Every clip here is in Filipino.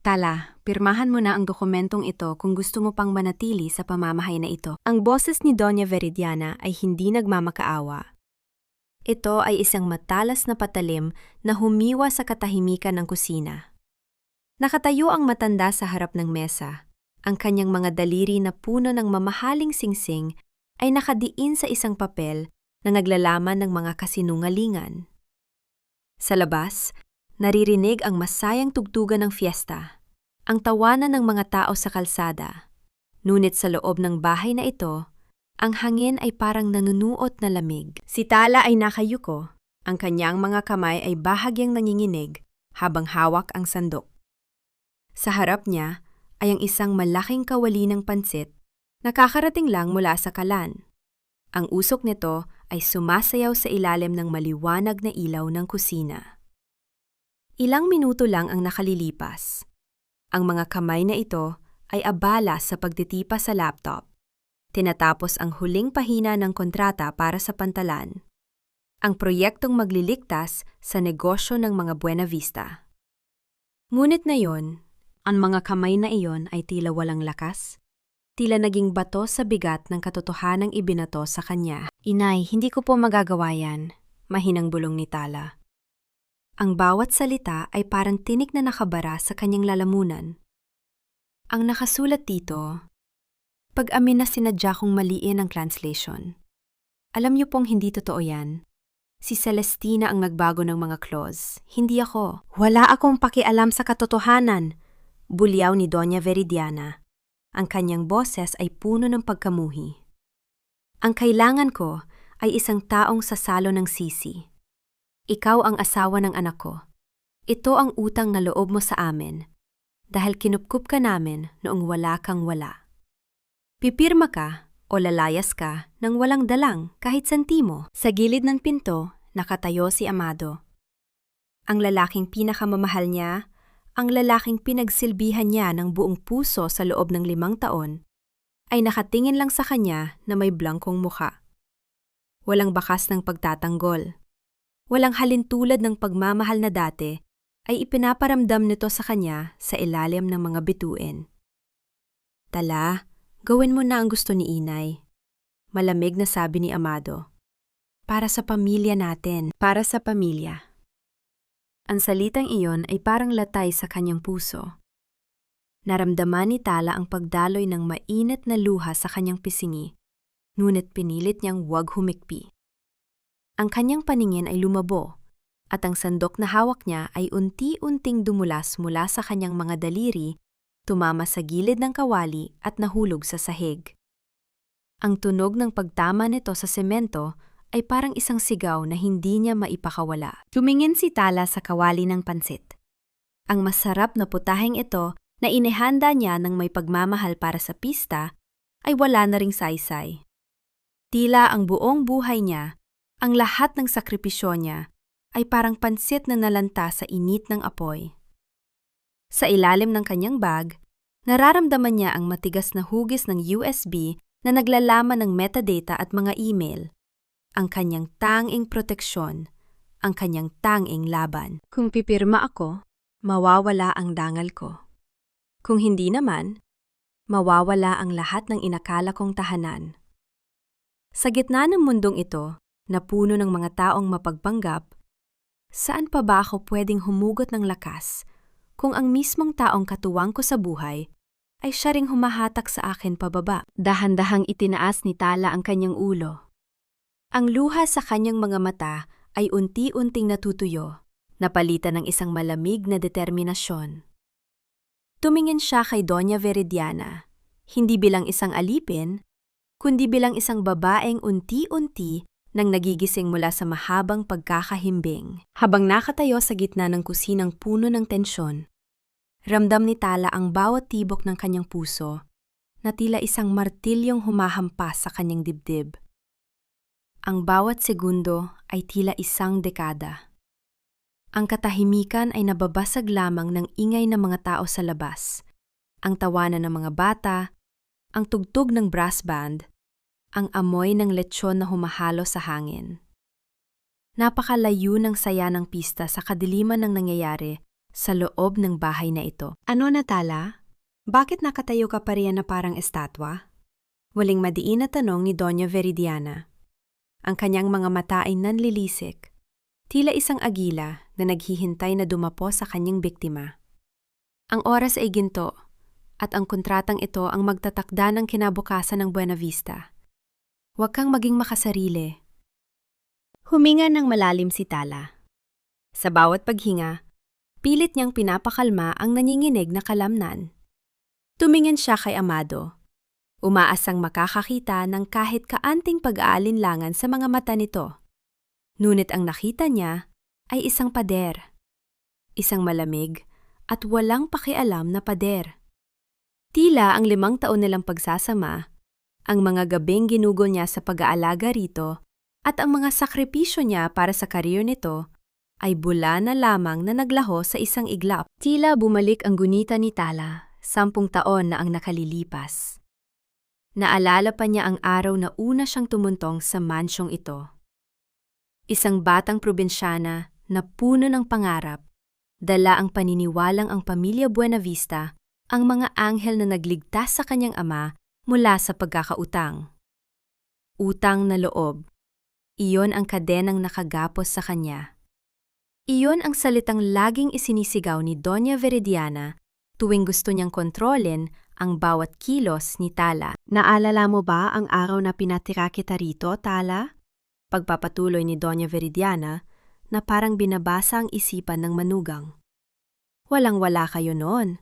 Tala, pirmahan mo na ang dokumentong ito kung gusto mo pang manatili sa pamamahay na ito. Ang boses ni Doña Veridiana ay hindi nagmamakaawa. Ito ay isang matalas na patalim na humiwa sa katahimikan ng kusina. Nakatayo ang matanda sa harap ng mesa. Ang kanyang mga daliri na puno ng mamahaling singsing ay nakadiin sa isang papel na naglalaman ng mga kasinungalingan. Sa labas, naririnig ang masayang tugtugan ng fiesta, ang tawanan ng mga tao sa kalsada. Ngunit sa loob ng bahay na ito, ang hangin ay parang nanunuot na lamig. Si Tala ay nakayuko, ang kanyang mga kamay ay bahagyang nanginginig habang hawak ang sandok. Sa harap niya ay ang isang malaking kawali ng pansit na kakarating lang mula sa kalan. Ang usok nito ay sumasayaw sa ilalim ng maliwanag na ilaw ng kusina. Ilang minuto lang ang nakalilipas. Ang mga kamay na ito ay abala sa pagtitipa sa laptop. Tinatapos ang huling pahina ng kontrata para sa pantalan. Ang proyektong magliligtas sa negosyo ng mga Buena Vista. Ngunit ngayon, ang mga kamay na iyon ay tila walang lakas. Tila naging bato sa bigat ng katotohanang ibinato sa kanya. Inay, hindi ko po magagawa yan, mahinang bulong ni Tala. Ang bawat salita ay parang tinik na nakabara sa kanyang lalamunan. Ang nakasulat dito, pag-amin na sinadya kong maliin ang translation. Alam niyo pong hindi totoo yan. Si Celestina ang nagbago ng mga clause, hindi ako. Wala akong pakialam sa katotohanan, bulyaw ni Doña Veridiana. Ang kanyang boses ay puno ng pagkamuhi. Ang kailangan ko ay isang taong sasalo ng sisi. Ikaw ang asawa ng anak ko. Ito ang utang na loob mo sa amin, dahil kinupkup ka namin noong wala kang wala. Pipirma ka o lalayas ka nang walang dalang kahit sentimo. Sa gilid ng pinto, nakatayo si Amado. Ang lalaking pinakamamahal niya, ang lalaking pinagsilbihan niya ng buong puso sa loob ng 5 taon, ay nakatingin lang sa kanya na may blangkong mukha. Walang bakas ng pagtatanggol. Walang halintulad ng pagmamahal na dati ay ipinaparamdam nito sa kanya sa ilalim ng mga bituin. Tala, gawin mo na ang gusto ni Inay. Malamig na sabi ni Amado. Para sa pamilya natin, para sa pamilya. Ang salitang iyon ay parang latay sa kanyang puso. Naramdaman ni Tala ang pagdaloy ng mainit na luha sa kanyang pisngi, ngunit pinilit niyang huwag humikpi. Ang kanyang paningin ay lumabo, at ang sandok na hawak niya ay unti-unting dumulas mula sa kanyang mga daliri, tumama sa gilid ng kawali at nahulog sa sahig. Ang tunog ng pagtama nito sa semento ay parang isang sigaw na hindi niya maipakawala. Tumingin si Tala sa kawali ng pansit. Ang masarap na putaheng ito na inihanda niya ng may pagmamahal para sa pista ay wala na ring saysay. Tila ang buong buhay niya, ang lahat ng sakripisyo niya, ay parang pansit na nalanta sa init ng apoy. Sa ilalim ng kanyang bag, nararamdaman niya ang matigas na hugis ng USB na naglalaman ng metadata at mga email. Ang kanyang tanging proteksyon, ang kanyang tanging laban. Kung pipirma ako, mawawala ang dangal ko. Kung hindi naman, mawawala ang lahat ng inakala kong tahanan. Sa gitna ng mundong ito, na puno ng mga taong mapagpanggap, saan pa ba ako pwedeng humugot ng lakas kung ang mismong taong katuwang ko sa buhay ay siya ring humahatak sa akin pababa? Dahan-dahang itinaas ni Tala ang kanyang ulo. Ang luha sa kanyang mga mata ay unti-unting natutuyo, napalitan ng isang malamig na determinasyon. Tumingin siya kay Doña Veridiana, hindi bilang isang alipin, kundi bilang isang babaeng unti-unti nang nagigising mula sa mahabang pagkakahimbing. Habang nakatayo sa gitna ng kusinang puno ng tensyon, ramdam ni Tala ang bawat tibok ng kanyang puso na tila isang martilyong humahampas sa kanyang dibdib. Ang bawat segundo ay tila isang dekada. Ang katahimikan ay nababasag lamang ng ingay ng mga tao sa labas, ang tawanan ng mga bata, ang tugtog ng brass band, ang amoy ng lechon na humahalo sa hangin. Napakalayo ng saya ng pista sa kadiliman ng nangyayari sa loob ng bahay na ito. Ano na, Tala? Bakit nakatayo ka pa riyan na parang estatwa? Waling madiin na tanong ni Doña Veridiana. Ang kanyang mga mata ay nanlilisik, tila isang agila na naghihintay na dumapo sa kanyang biktima. Ang oras ay ginto, at ang kontratang ito ang magtatakda ng kinabukasan ng Buenavista. Huwag kang maging makasarili. Huminga ng malalim si Tala. Sa bawat paghinga, pilit niyang pinapakalma ang nanginginig na kalamnan. Tumingin siya kay Amado. Umaasang makakakita ng kahit kaanting pag-aalinlangan sa mga mata nito. Ngunit ang nakita niya ay isang pader. Isang malamig at walang pakialam na pader. Tila ang 5 taon nilang pagsasama, ang mga gabing ginugol niya sa pag-aalaga rito at ang mga sakripisyo niya para sa career nito ay bula na lamang na naglaho sa isang iglap. Tila bumalik ang gunita ni Tala, 10 taon na ang nakalilipas. Naalala pa niya ang araw na una siyang tumuntong sa mansyong ito. Isang batang probinsyana na puno ng pangarap, dala ang paniniwalang ang pamilya Buenavista ang mga anghel na nagligtas sa kanyang ama mula sa pagkakautang. Utang na loob, iyon ang kadenang nakagapos sa kanya. Iyon ang salitang laging isinisigaw ni Doña Veridiana tuwing gusto niyang kontrolin ang bawat kilos ni Tala. Naalala mo ba ang araw na pinatira kita rito, Tala? Pagpapatuloy ni Doña Veridiana na parang binabasa ang isipan ng manugang. Walang-wala kayo noon.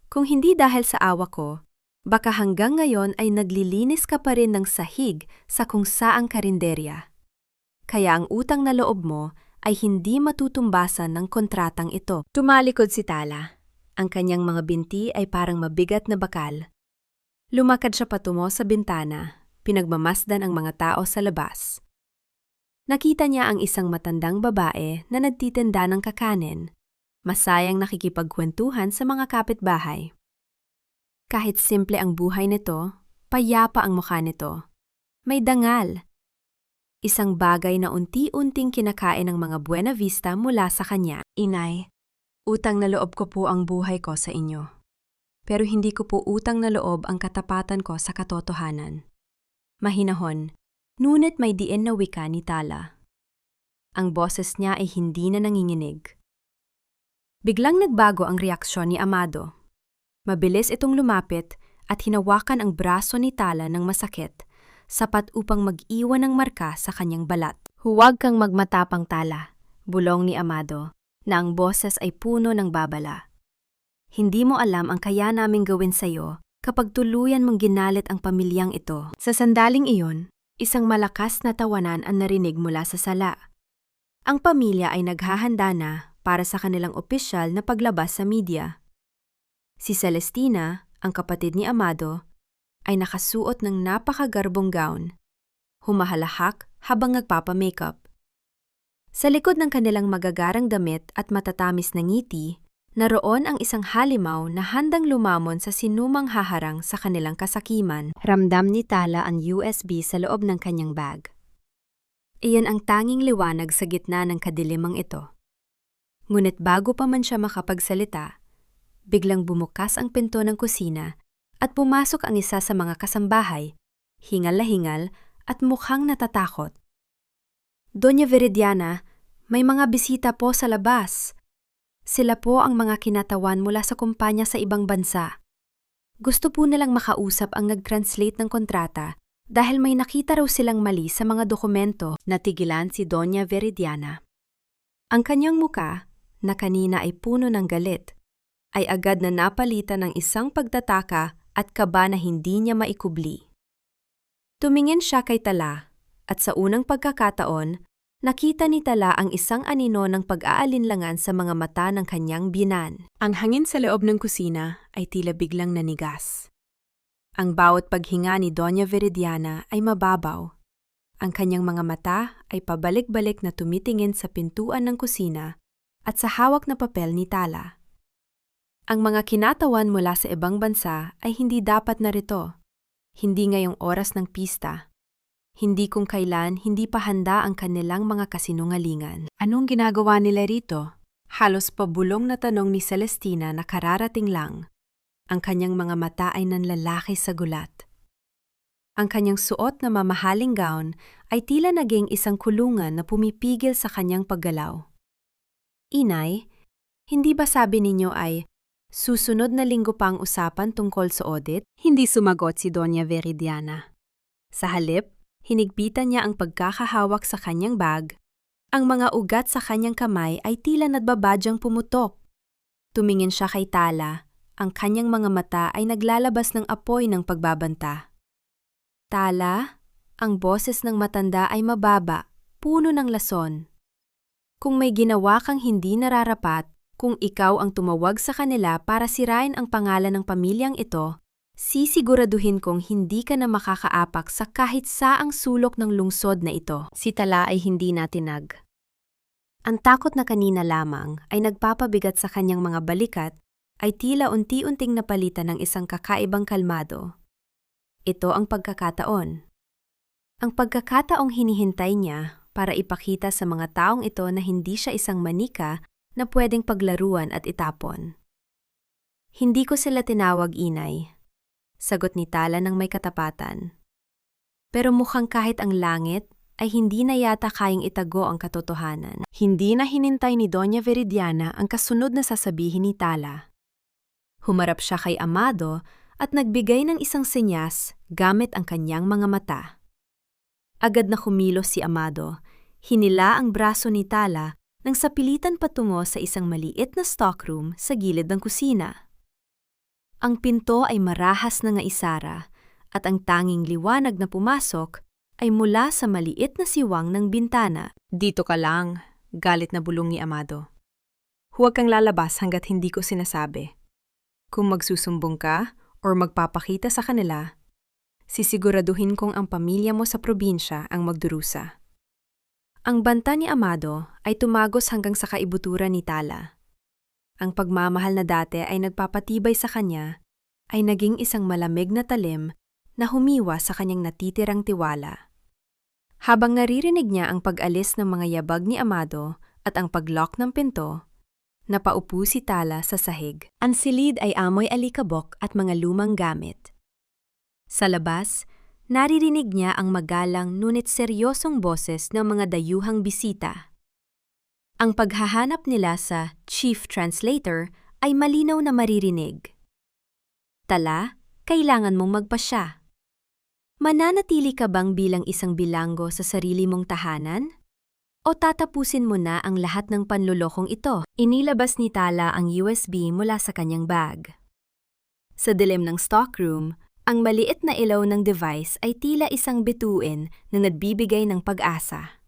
Kung hindi dahil sa awa ko, baka hanggang ngayon ay naglilinis ka pa rin ng sahig sa kung saang karinderya. Kaya ang utang na loob mo ay hindi matutumbasan ng kontratang ito. Tumalikod si Tala. Ang kanyang mga binti ay parang mabigat na bakal. Lumakad siya patungo sa bintana, pinagmamasdan ang mga tao sa labas. Nakita niya ang isang matandang babae na nagtitinda ng kakanin, masayang nakikipagkwentuhan sa mga kapitbahay. Kahit simple ang buhay nito, payapa ang mukha nito. May dangal. Isang bagay na unti-unting kinakain ng mga Buenavista mula sa kanya. Inay, utang na loob ko po ang buhay ko sa inyo. Pero hindi ko po utang na loob ang katapatan ko sa katotohanan. Mahinahon, ngunit may diin na wika ni Tala. Ang boses niya ay hindi na nanginginig. Biglang nagbago ang reaksyon ni Amado. Mabilis itong lumapit at hinawakan ang braso ni Tala ng masakit, sapat upang mag-iwan ng marka sa kanyang balat. Huwag kang magmatapang, Tala, bulong ni Amado, na ang boses ay puno ng babala. Hindi mo alam ang kaya naming gawin sa'yo kapag tuluyan mong ginalit ang pamilyang ito. Sa sandaling iyon, isang malakas na tawanan ang narinig mula sa sala. Ang pamilya ay naghahanda na para sa kanilang opisyal na paglabas sa media. Si Celestina, ang kapatid ni Amado, ay nakasuot ng napakagarbong gown, humahalahak habang nagpapamakeup. Sa likod ng kanilang magagarang damit at matatamis na ngiti, naroon ang isang halimaw na handang lumamon sa sinumang haharang sa kanilang kasakiman. Ramdam ni Tala ang USB sa loob ng kanyang bag. Iyan ang tanging liwanag sa gitna ng kadilimang ito. Ngunit bago pa man siya makapagsalita, biglang bumukas ang pinto ng kusina at pumasok ang isa sa mga kasambahay, hingal na hingal at mukhang natatakot. Doña Veridiana, may mga bisita po sa labas. Sila po ang mga kinatawan mula sa kumpanya sa ibang bansa. Gusto po nilang makausap ang nag-translate ng kontrata dahil may nakita raw silang mali sa mga dokumento. Natigilan si Doña Veridiana. Ang kanyang muka, na kanina ay puno ng galit, ay agad na napalitan ng isang pagtataka at kaba na hindi niya maikubli. Tumingin siya kay Tala at sa unang pagkakataon, nakita ni Tala ang isang anino ng pag-aalinlangan sa mga mata ng kanyang biyenan. Ang hangin sa loob ng kusina ay tila biglang nanigas. Ang bawat paghinga ni Doña Veridiana ay mababaw. Ang kanyang mga mata ay pabalik-balik na tumitingin sa pintuan ng kusina at sa hawak na papel ni Tala. Ang mga kinatawan mula sa ibang bansa ay hindi dapat narito. Hindi ngayong oras ng pista. Hindi kung kailan hindi pa handa ang kanilang mga kasinungalingan. Anong ginagawa nila rito? Halos pabulong na tanong ni Celestina na kararating lang. Ang kanyang mga mata ay nanlalaki sa gulat. Ang kanyang suot na mamahaling gown ay tila naging isang kulungan na pumipigil sa kanyang paggalaw. Inay, hindi ba sabi ninyo ay susunod na linggo pa ang usapan tungkol sa audit? Hindi sumagot si Doña Veridiana. Sa halip, hinigpitan niya ang pagkakahawak sa kanyang bag. Ang mga ugat sa kanyang kamay ay tila nadbabadyang pumutok. Tumingin siya kay Tala. Ang kanyang mga mata ay naglalabas ng apoy ng pagbabanta. Tala, ang boses ng matanda ay mababa, puno ng lason. Kung may ginawa kang hindi nararapat, kung ikaw ang tumawag sa kanila para sirain ang pangalan ng pamilyang ito, sisiguraduhin kong hindi ka na makakaapak sa kahit saang sulok ng lungsod na ito. Si Tala ay hindi natinag. Ang takot na kanina lamang ay nagpapabigat sa kanyang mga balikat ay tila unti-unting napalitan ng isang kakaibang kalmado. Ito ang pagkakataon. Ang pagkakataong hinihintay niya para ipakita sa mga taong ito na hindi siya isang manika na pwedeng paglaruan at itapon. Hindi ko sila tinawag, Inay. Sagot ni Tala ng may katapatan. Pero mukhang kahit ang langit ay hindi na yata kayang itago ang katotohanan. Hindi na hinintay ni Doña Veridiana ang kasunod na sasabihin ni Tala. Humarap siya kay Amado at nagbigay ng isang senyas gamit ang kanyang mga mata. Agad na kumilos si Amado, hinila ang braso ni Tala nang sapilitan patungo sa isang maliit na stockroom sa gilid ng kusina. Ang pinto ay marahas na nga isara at ang tanging liwanag na pumasok ay mula sa maliit na siwang ng bintana. Dito ka lang, galit na bulong ni Amado. Huwag kang lalabas hanggat hindi ko sinasabi. Kung magsusumbong ka o magpapakita sa kanila, sisiguraduhin kong ang pamilya mo sa probinsya ang magdurusa. Ang banta ni Amado ay tumagos hanggang sa kaibuturan ni Tala. Ang pagmamahal na dati ay nagpapatibay sa kanya ay naging isang malamig na talim na humiwa sa kanyang natitirang tiwala. Habang naririnig niya ang pag-alis ng mga yabag ni Amado at ang pag-lock ng pinto, napaupo si Tala sa sahig. Ang silid ay amoy alikabok at mga lumang gamit. Sa labas, naririnig niya ang magalang ngunit seryosong boses ng mga dayuhang bisita. Ang paghahanap nila sa chief translator ay malinaw na maririnig. Tala, kailangan mong magpasya. Mananatili ka bang bilang isang bilanggo sa sarili mong tahanan? O tatapusin mo na ang lahat ng panlulokong ito? Inilabas ni Tala ang USB mula sa kanyang bag. Sa dilim ng stockroom, ang maliit na ilaw ng device ay tila isang bituin na nagbibigay ng pag-asa.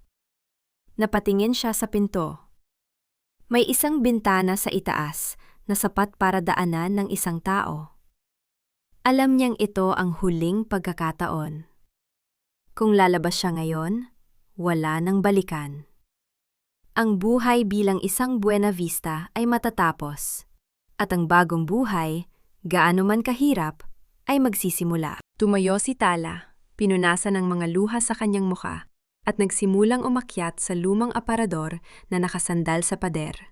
Napatingin siya sa pinto. May isang bintana sa itaas na sapat para daanan ng isang tao. Alam niyang ito ang huling pagkakataon. Kung lalabas siya ngayon, wala nang balikan. Ang buhay bilang isang Buena Vista ay matatapos, at ang bagong buhay, gaano man kahirap, ay magsisimula. Tumayo si Tala, pinunasan ng mga luha sa kanyang muka, at nagsimulang umakyat sa lumang aparador na nakasandal sa pader.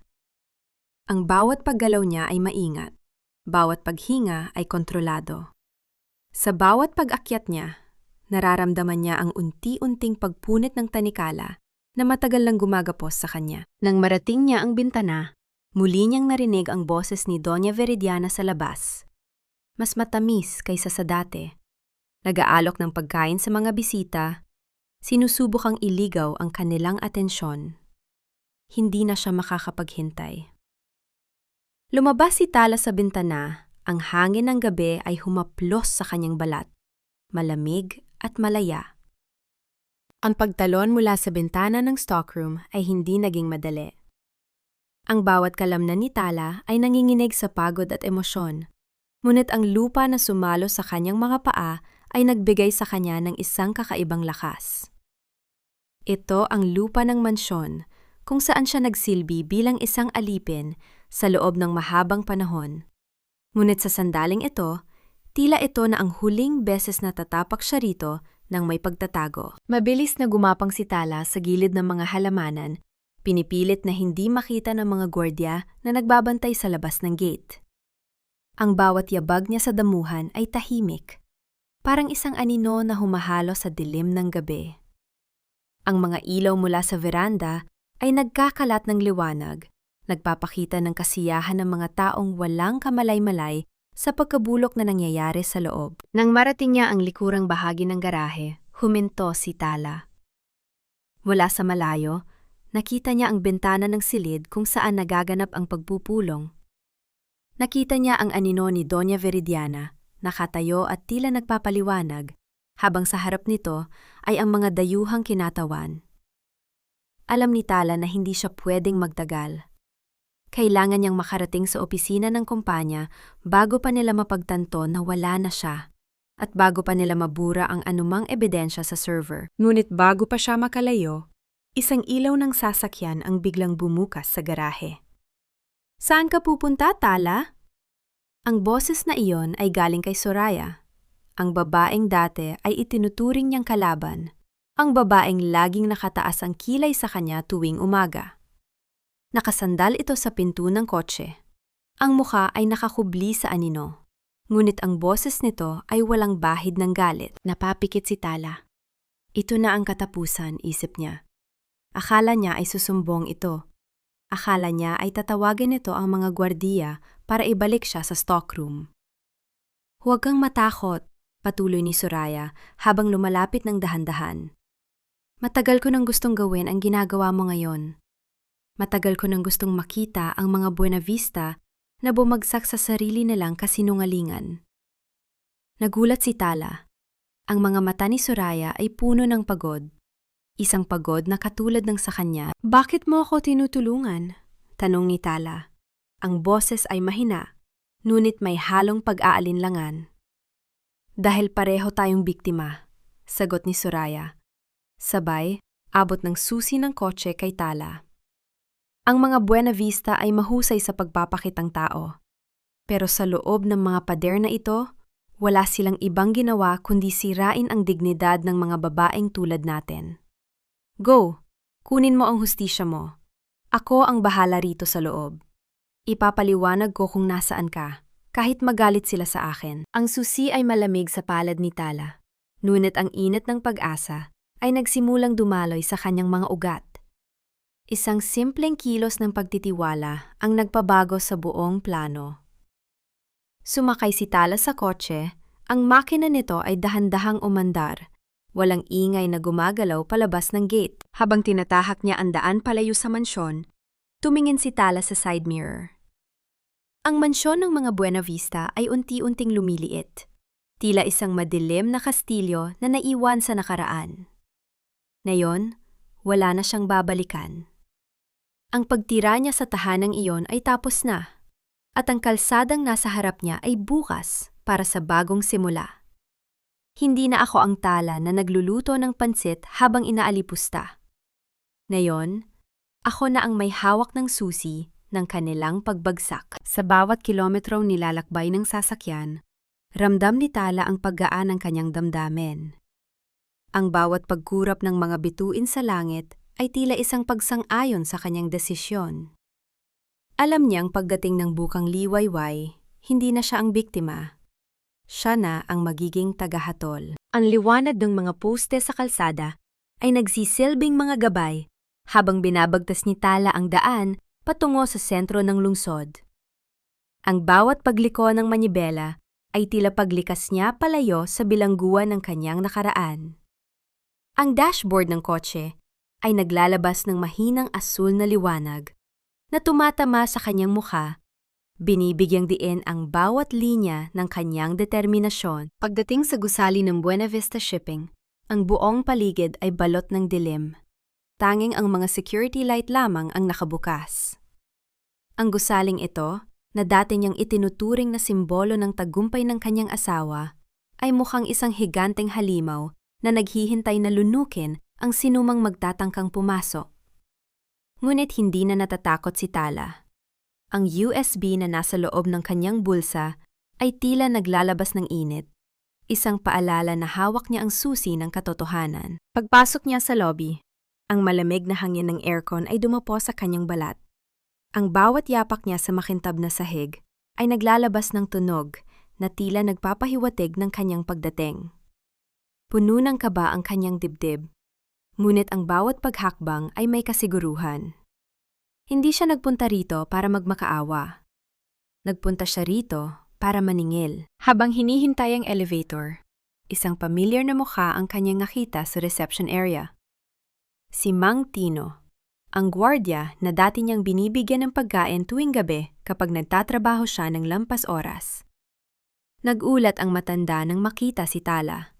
Ang bawat paggalaw niya ay maingat, bawat paghinga ay kontrolado. Sa bawat pag-akyat niya, nararamdaman niya ang unti-unting pagpunit ng tanikala na matagal lang gumagapos sa kanya. Nang marating niya ang bintana, muli niyang narinig ang boses ni Doña Veridiana sa labas. Mas matamis kaysa sa dati. Nag-aalok ng pagkain sa mga bisita, sinusubukang iligaw ang kanilang atensyon. Hindi na siya makakapaghintay. Lumabas si Tala sa bintana, ang hangin ng gabi ay humaplos sa kanyang balat, malamig at malaya. Ang pagtalon mula sa bintana ng stockroom ay hindi naging madali. Ang bawat kalamnan ni Tala ay nanginginig sa pagod at emosyon, ngunit ang lupa na sumalo sa kanyang mga paa ay nagbigay sa kanya ng isang kakaibang lakas. Ito ang lupa ng mansyon, kung saan siya nagsilbi bilang isang alipin sa loob ng mahabang panahon. Ngunit sa sandaling ito, tila ito na ang huling beses na tatapak siya rito nang may pagtatago. Mabilis na gumapang si Tala sa gilid ng mga halamanan Pinipilit na hindi makita ng mga gwardiya na nagbabantay sa labas ng gate. Ang bawat yabag niya sa damuhan ay tahimik, parang isang anino na humahalo sa dilim ng gabi. Ang mga ilaw mula sa veranda ay nagkakalat ng liwanag, nagpapakita ng kasiyahan ng mga taong walang kamalay-malay sa pagkabulok na nangyayari sa loob. Nang marating niya ang likurang bahagi ng garahe, huminto si Tala. Mula sa malayo, nakita niya ang bintana ng silid kung saan nagaganap ang pagpupulong. Nakita niya ang anino ni Doña Veridiana, nakatayo at tila nagpapaliwanag, habang sa harap nito ay ang mga dayuhang kinatawan. Alam ni Tala na hindi siya pwedeng magtagal. Kailangan niyang makarating sa opisina ng kumpanya bago pa nila mapagtanto na wala na siya, at bago pa nila mabura ang anumang ebidensya sa server. Ngunit bago pa siya makalayo, isang ilaw ng sasakyan ang biglang bumukas sa garahe. "Saan ka pupunta, Tala?" Ang boses na iyon ay galing kay Soraya. Ang babaeng dati ay itinuturing niyang kalaban, ang babaeng laging nakataas ang kilay sa kanya tuwing umaga. Nakasandal ito sa pinto ng kotse. Ang mukha ay nakakubli sa anino. Ngunit ang boses nito ay walang bahid ng galit. Napapikit si Tala. Ito na ang katapusan, isip niya. Akala niya ay susumbong ito. Akala niya ay tatawagin nito ang mga gwardiya para ibalik siya sa stockroom. "Huwag kang matakot," patuloy ni Soraya habang lumalapit ng dahan-dahan. "Matagal ko nang gustong gawin ang ginagawa mo ngayon. Matagal ko nang gustong makita ang mga Buena Vista na bumagsak sa sarili nilang kasinungalingan." Nagulat si Tala. Ang mga mata ni Soraya ay puno ng pagod. Isang pagod na katulad ng sa kanya. "Bakit mo ako tinutulungan?" tanong ni Tala. Ang boses ay mahina, ngunit may halong pag-aalinlangan. "Dahil pareho tayong biktima," sagot ni Soraya. Sabay, abot ng susi ng kotse kay Tala. Ang mga Buena Vista ay mahusay sa pagpapakitang tao. Pero sa loob ng mga pader na ito, wala silang ibang ginawa kundi sirain ang dignidad ng mga babaeng tulad natin. "Go! Kunin mo ang hustisya mo. Ako ang bahala rito sa loob. Ipapaliwanag ko kung nasaan ka, kahit magalit sila sa akin." Ang susi ay malamig sa palad ni Tala. Ngunit ang init ng pag-asa ay nagsimulang dumaloy sa kanyang mga ugat. Isang simpleng kilos ng pagtitiwala ang nagpabago sa buong plano. Sumakay si Tala sa kotse, ang makina nito ay dahan-dahang umandar. Walang ingay na gumagalaw palabas ng gate. Habang tinatahak niya ang daan palayo sa mansyon, tumingin si Tala sa side mirror. Ang mansyon ng mga Buena Vista ay unti-unting lumiliit. Tila isang madilim na kastilyo na naiwan sa nakaraan. Ngayon, wala na siyang babalikan. Ang pagtira niya sa tahanang iyon ay tapos na, at ang kalsadang nasa harap niya ay bukas para sa bagong simula. Hindi na ako ang Tala na nagluluto ng pansit habang inaalipusta. Ngayon, ako na ang may hawak ng susi ng kanilang pagbagsak. Sa bawat kilometrong nilalakbay ng sasakyan, ramdam ni Tala ang paggaan ng kanyang damdamin. Ang bawat pagkurap ng mga bituin sa langit ay tila isang pagsang-ayon sa kanyang desisyon. Alam niyang pagdating ng bukang liwayway, hindi na siya ang biktima. Siya na ang magiging tagahatol. Ang liwanag ng mga poste sa kalsada ay nagsisilbing mga gabay habang binabagtas ni Tala ang daan patungo sa sentro ng lungsod. Ang bawat pagliko ng manibela ay tila paglikas niya palayo sa bilangguan ng kanyang nakaraan. Ang dashboard ng kotse ay naglalabas ng mahinang asul na liwanag na tumatama sa kanyang mukha, binibigyang diin ang bawat linya ng kanyang determinasyon. Pagdating sa gusali ng Buena Vista Shipping, ang buong paligid ay balot ng dilim. Tanging ang mga security light lamang ang nakabukas. Ang gusaling ito, na dati niyang itinuturing na simbolo ng tagumpay ng kanyang asawa, ay mukhang isang higanteng halimaw na naghihintay na lunukin ang sinumang magtatangkang pumasok. Ngunit hindi na natatakot si Tala. Ang USB na nasa loob ng kanyang bulsa ay tila naglalabas ng init, isang paalala na hawak niya ang susi ng katotohanan. Pagpasok niya sa lobby, Ang malamig na hangin ng aircon ay dumapo sa kanyang balat. Ang bawat yapak niya sa makintab na sahig ay naglalabas ng tunog na tila nagpapahiwatig ng kanyang pagdating. Puno ng kaba ang kanyang dibdib, ngunit ang bawat paghakbang ay may kasiguruhan. Hindi siya nagpunta rito para magmakaawa. Nagpunta siya rito para maningil. Habang hinihintay ang elevator, isang pamilyar na mukha ang kanyang nakita sa reception area. Si Mang Tino, ang gwardiya na dati niyang binibigyan ng pagkain tuwing gabi kapag nagtatrabaho siya ng lampas oras. Nagulat ang matanda nang makita si Tala.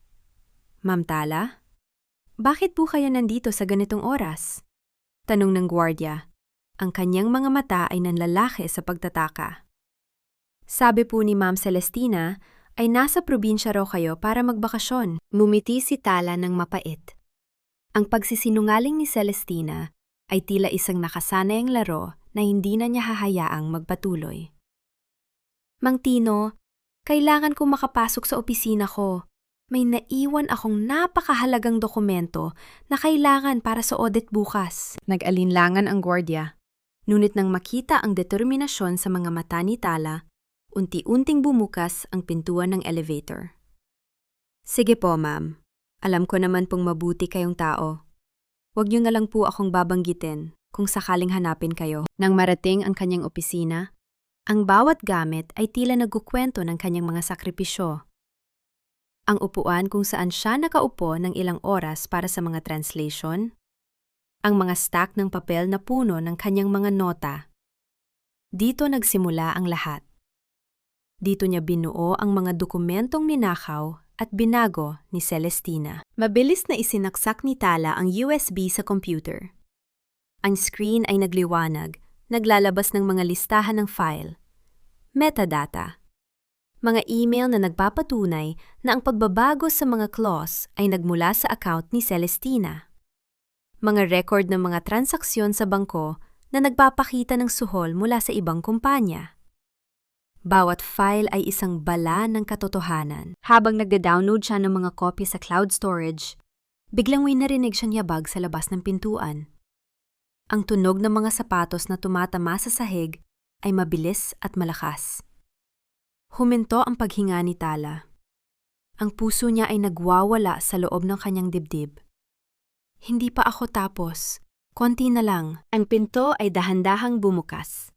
"Ma'am Tala, bakit po kayo nandito sa ganitong oras?" Tanong ng gwardiya. Ang kanyang mga mata ay nanlalaki sa pagtataka. "Sabi po ni Ma'am Celestina ay nasa probinsya raw kayo para magbakasyon." Ngumiti si Tala ng mapait. Ang pagsisinungaling ni Celestina ay tila isang nakasanayang laro na hindi na niya hahayaang magpatuloy. "Mang Tino, kailangan kong makapasok sa opisina ko. May naiwan akong napakahalagang dokumento na kailangan para sa audit bukas." Nag-alinlangan ang gwardiya. Ngunit nang makita ang determinasyon sa mga mata ni Tala, unti-unting bumukas ang pintuan ng elevator. "Sige po, ma'am. Alam ko naman pong mabuti kayong tao. Huwag niyo na lang po akong babanggitin kung sakaling hanapin kayo." Nang marating ang kanyang opisina, ang bawat gamit ay tila nagkukwento ng kanyang mga sakripisyo. Ang upuan kung saan siya nakaupo ng ilang oras para sa mga translation, ang mga stack ng papel na puno ng kanyang mga nota. Dito nagsimula ang lahat. Dito niya binuo ang mga dokumentong ninakaw at binago ni Celestina. Mabilis na isinaksak ni Tala ang USB sa computer. Ang screen ay nagliwanag, naglalabas ng mga listahan ng file, metadata, mga email na nagpapatunay na ang pagbabago sa mga clause ay nagmula sa account ni Celestina. Mga record ng mga transaksyon sa bangko na nagpapakita ng suhol mula sa ibang kumpanya. Bawat file ay isang bala ng katotohanan. Habang nagda-download siya ng mga kopya sa cloud storage, biglang may narinig siyang yabag sa labas ng pintuan. Ang tunog ng mga sapatos na tumatama sa sahig ay mabilis at malakas. Huminto ang paghinga ni Tala. Ang puso niya ay nagwawala sa loob ng kanyang dibdib. "Hindi pa ako tapos. Konti na lang." Ang pinto ay dahan-dahang bumukas.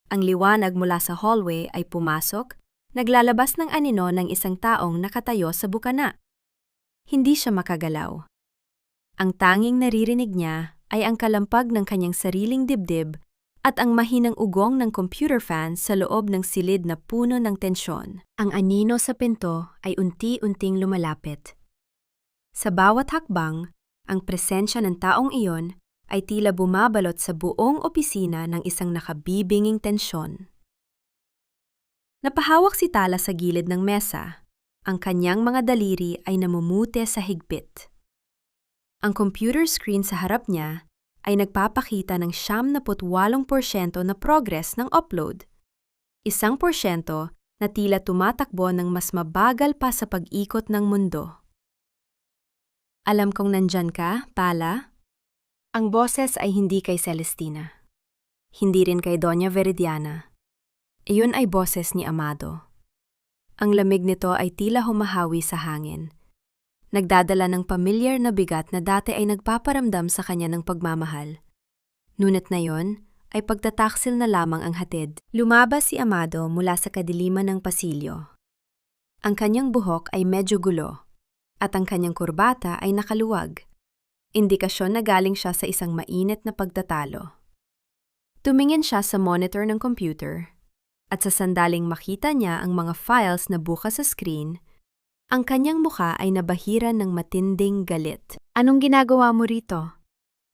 Ang liwanag mula sa hallway ay pumasok, naglalabas ng anino ng isang taong nakatayo sa bukana. Hindi siya makagalaw. Ang tanging naririnig niya ay ang kalampag ng kanyang sariling dibdib at ang mahinang ugong ng computer fan sa loob ng silid na puno ng tensyon. Ang anino sa pinto ay unti-unting lumalapit. Sa bawat hakbang, ang presensya ng taong iyon ay tila bumabalot sa buong opisina ng isang nakabibinging tensyon. Napahawak si Tala sa gilid ng mesa. Ang kanyang mga daliri ay namumute sa higpit. Ang computer screen sa harap niya ay nagpapakita ng 78% na progress ng upload. 1% na tila tumatakbo ng mas mabagal pa sa pag-ikot ng mundo. "Alam kong nandyan ka, Tala." Ang boses ay hindi kay Celestina. Hindi rin kay Doña Veridiana. Iyon ay boses ni Amado. Ang lamig nito ay tila humahawi sa hangin. Nagdadala ng pamilyar na bigat na dati ay nagpaparamdam sa kanya ng pagmamahal. Ngunit na yon ay pagtataksil na lamang ang hatid. Lumabas si Amado mula sa kadiliman ng pasilyo. Ang kanyang buhok ay medyo gulo, at ang kanyang kurbata ay nakaluwag. Indikasyon na galing siya sa isang mainit na pagtatalo. Tumingin siya sa monitor ng computer, at sa sandaling makita niya ang mga files na bukas sa screen, ang kanyang mukha ay nabahiran ng matinding galit. "Anong ginagawa mo rito?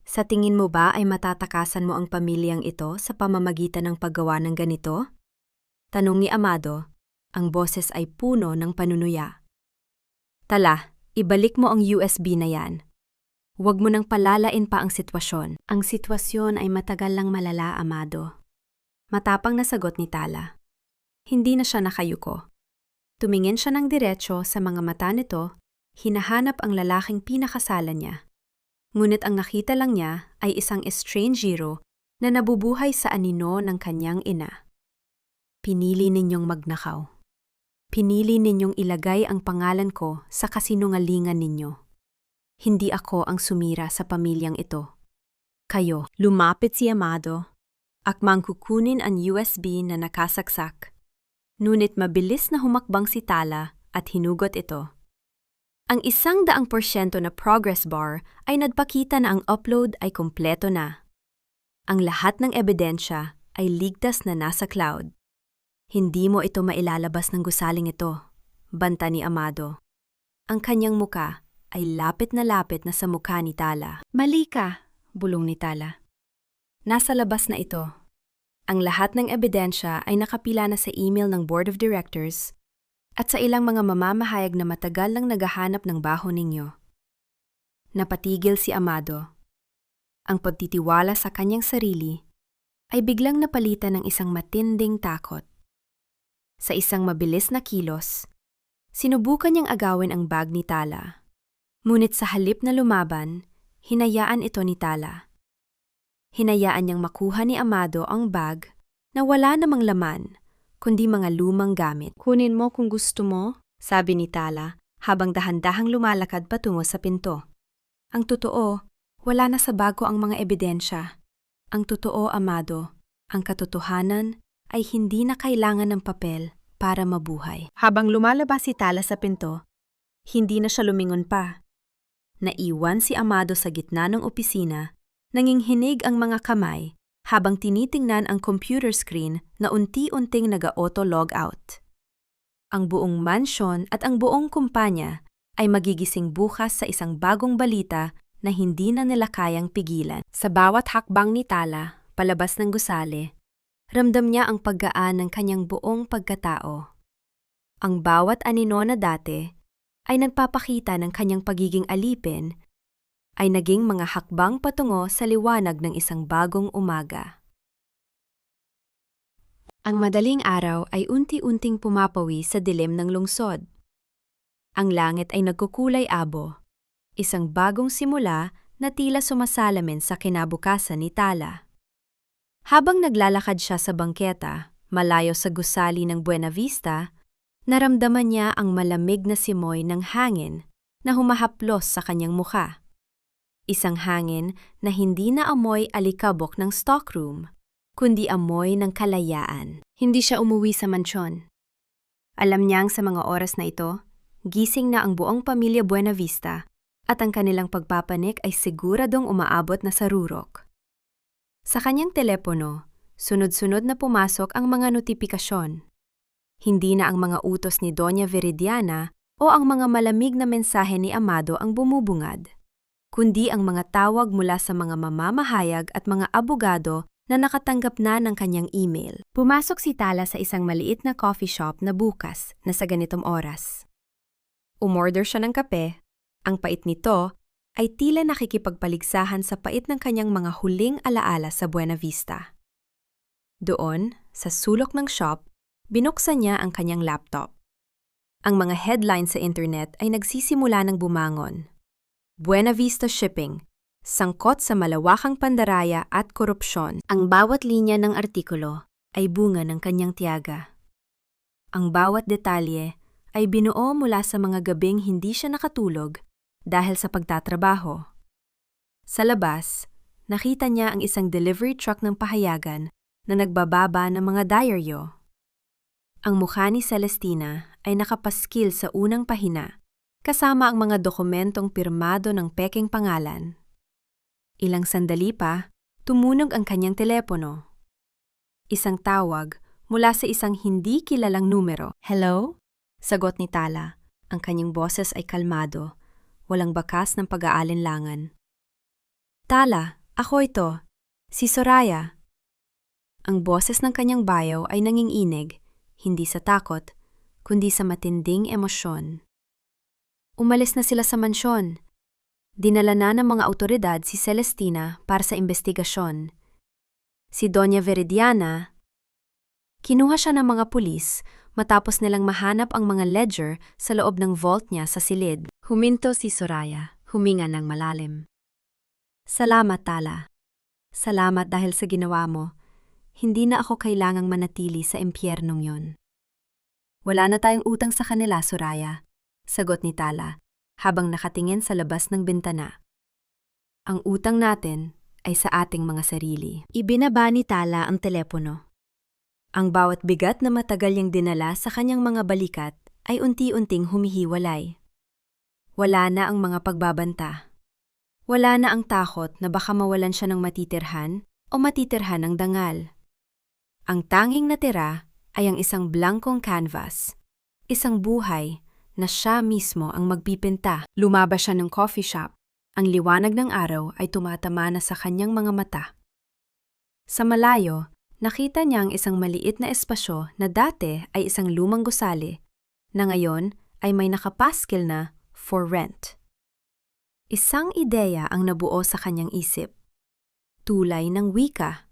Sa tingin mo ba ay matatakasan mo ang pamilyang ito sa pamamagitan ng paggawa ng ganito?" Tanong ni Amado, ang boses ay puno ng panunuya. "Tala, ibalik mo ang USB na yan. Huwag mo nang palalain pa ang sitwasyon." "Ang sitwasyon ay matagal lang malala, Amado." Matapang na sagot ni Tala. Hindi na siya nakayuko. Tumingin siya ng diretso sa mga mata nito, hinahanap ang lalaking pinakasala niya. Ngunit ang nakita lang niya ay isang estrangero na nabubuhay sa anino ng kanyang ina. Pinili ninyong magnakaw. Pinili ninyong ilagay ang pangalan ko sa kasinungalingan ninyo. Hindi ako ang sumira sa pamilyang ito. Kayo, lumapit si Amado, akmang kukunin ang USB na nakasaksak. Ngunit mabilis na humakbang si Tala at hinugot ito. Ang 100% na progress bar ay nagpakita na ang upload ay kumpleto na. Ang lahat ng ebidensya ay ligtas na nasa cloud. Hindi mo ito mailalabas ng gusaling ito, banta ni Amado. Ang kanyang muka ay lapit na sa mukha ni Tala. Mali ka, bulong ni Tala. Nasa labas na ito. Ang lahat ng ebidensya ay nakapila na sa email ng Board of Directors at sa ilang mga mamamahayag na matagal nang naghahanap ng baho ninyo. Napatigil si Amado. Ang pagtitiwala sa kanyang sarili ay biglang napalitan ng isang matinding takot. Sa isang mabilis na kilos, sinubukan niyang agawin ang bag ni Tala. Ngunit sa halip na lumaban, hinayaan ito ni Tala. Hinayaan niyang makuha ni Amado ang bag na wala namang laman, kundi mga lumang gamit. Kunin mo kung gusto mo, sabi ni Tala habang dahan-dahang lumalakad patungo sa pinto. Ang totoo, wala na sa bago ang mga ebidensya. Ang totoo, Amado, ang katotohanan ay hindi na kailangan ng papel para mabuhay. Habang lumalabas si Tala sa pinto, hindi na siya lumingon pa. Naiwan si Amado sa gitna ng opisina, nanginginig ang mga kamay habang tinitingnan ang computer screen na unti-unting nag-auto log out. Ang buong mansyon at ang buong kumpanya ay magigising bukas sa isang bagong balita na hindi na nila kayang pigilan. Sa bawat hakbang ni Tala, palabas ng gusali, ramdam niya ang paggaan ng kanyang buong pagkatao. Ang bawat anino na dati ay nagpapakita ng kanyang pagiging alipin ay naging mga hakbang patungo sa liwanag ng isang bagong umaga. Ang madaling araw ay unti-unting pumapawi sa dilim ng lungsod. Ang langit ay nagkukulay abo, isang bagong simula na tila sumasalamin sa kinabukasan ni Tala. Habang naglalakad siya sa bangketa, malayo sa gusali ng Buena Vista, naramdaman niya ang malamig na simoy ng hangin na humahaplos sa kanyang mukha. Isang hangin na hindi na amoy alikabok ng stockroom, kundi amoy ng kalayaan. Hindi siya umuwi sa mansyon. Alam niyang sa mga oras na ito, gising na ang buong pamilya Buena Vista at ang kanilang pagpapanik ay siguradong umaabot na sa rurok. Sa kanyang telepono, sunod-sunod na pumasok ang mga notifikasyon. Hindi na ang mga utos ni Doña Viridiana o ang mga malamig na mensahe ni Amado ang bumubungad, kundi ang mga tawag mula sa mga mamamahayag at mga abogado na nakatanggap na ng kanyang email. Pumasok si Tala sa isang maliit na coffee shop na bukas na sa ganitong oras. Umorder siya ng kape. Ang pait nito ay tila nakikipagpaligsahan sa pait ng kanyang mga huling alaala sa Buena Vista. Doon, sa sulok ng shop, binuksan niya ang kanyang laptop. Ang mga headlines sa internet ay nagsisimula ng bumangon. Buena Vista Shipping, sangkot sa malawakang pandaraya at korupsyon. Ang bawat linya ng artikulo ay bunga ng kanyang tiyaga. Ang bawat detalye ay binuo mula sa mga gabing hindi siya nakatulog dahil sa pagtatrabaho. Sa labas, nakita niya ang isang delivery truck ng pahayagan na nagbababa ng mga diaryo. Ang mukha ni Celestina ay nakapaskil sa unang pahina, kasama ang mga dokumentong pirmado ng peking pangalan. Ilang sandali pa, tumunog ang kanyang telepono. Isang tawag mula sa isang hindi kilalang numero. "Hello?" Sagot ni Tala. Ang kanyang boses ay kalmado, walang bakas ng pag-aalinlangan. "Tala, ako ito. Si Soraya." Ang boses ng kanyang bayaw ay nanginginig, hindi sa takot, kundi sa matinding emosyon. Umalis na sila sa mansyon. Dinala na ng mga awtoridad si Celestina para sa investigasyon. Si Doña Viridiana, kinuha siya ng mga pulis matapos nilang mahanap ang mga ledger sa loob ng vault niya sa silid. Huminto si Soraya, huminga ng malalim. Salamat, Tala. Salamat dahil sa ginawa mo. Hindi na ako kailangang manatili sa impyernong yon. Wala na tayong utang sa kanila, Soraya, sagot ni Tala, habang nakatingin sa labas ng bintana. Ang utang natin ay sa ating mga sarili. Ibinaba ni Tala ang telepono. Ang bawat bigat na matagal niyang dinala sa kanyang mga balikat ay unti-unting humihiwalay. Wala na ang mga pagbabanta. Wala na ang takot na baka mawalan siya ng matitirhan o matitirhan ng dangal. Ang tanging natira ay ang isang blankong canvas, isang buhay na siya mismo ang magpipinta. Lumabas siya ng coffee shop. Ang liwanag ng araw ay tumatama na sa kanyang mga mata. Sa malayo, nakita niya ang isang maliit na espasyo na dati ay isang lumang gusali, na ngayon ay may nakapaskil na for rent. Isang ideya ang nabuo sa kanyang isip. Tulay ng wika.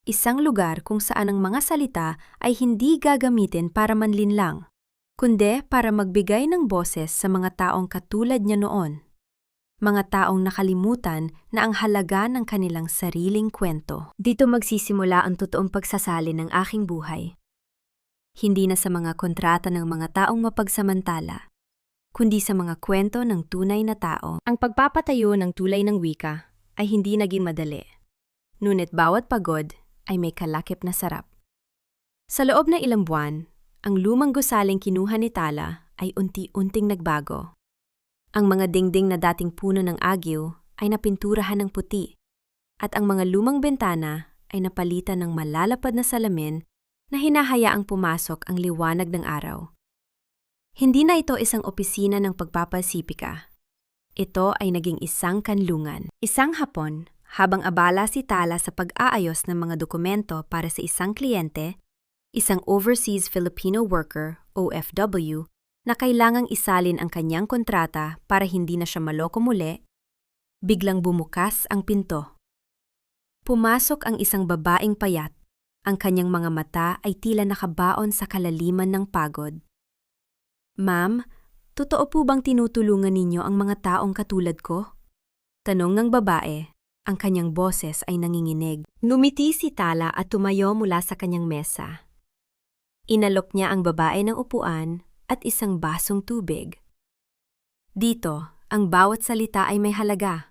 Isang lugar kung saan ang mga salita ay hindi gagamitin para manlinlang, kundi para magbigay ng boses sa mga taong katulad niya noon. Mga taong nakalimutan na ang halaga ng kanilang sariling kwento. Dito magsisimula ang totoong pagsasali ng aking buhay. Hindi na sa mga kontrata ng mga taong mapagsamantala, kundi sa mga kwento ng tunay na tao. Ang pagpapatayo ng tulay ng wika ay hindi naging madali. Ngunit bawat pagod ay may kalakip na sarap. Sa loob ng ilang buwan, ang lumang gusaling kinuha ni Tala ay unti-unting nagbago. Ang mga dingding na dating puno ng agiw ay napinturahan ng puti, at ang mga lumang bentana ay napalitan ng malalapad na salamin na hinahayaang pumasok ang liwanag ng araw. Hindi na ito isang opisina ng pagpapasipika. Ito ay naging isang kanlungan. Isang hapon, habang abala si Tala sa pag-aayos ng mga dokumento para sa isang kliyente, isang overseas Filipino worker, OFW, na kailangang isalin ang kanyang kontrata para hindi na siya maloko muli, biglang bumukas ang pinto. Pumasok ang isang babaeng payat. Ang kanyang mga mata ay tila nakabaon sa kalaliman ng pagod. "Ma'am, totoo po bang tinutulungan ninyo ang mga taong katulad ko?" Tanong ng babae. Ang kanyang boses ay nanginginig. Ngumiti si Tala at tumayo mula sa kanyang mesa. Inalok niya ang babae ng upuan at isang basong tubig. "Dito, ang bawat salita ay may halaga.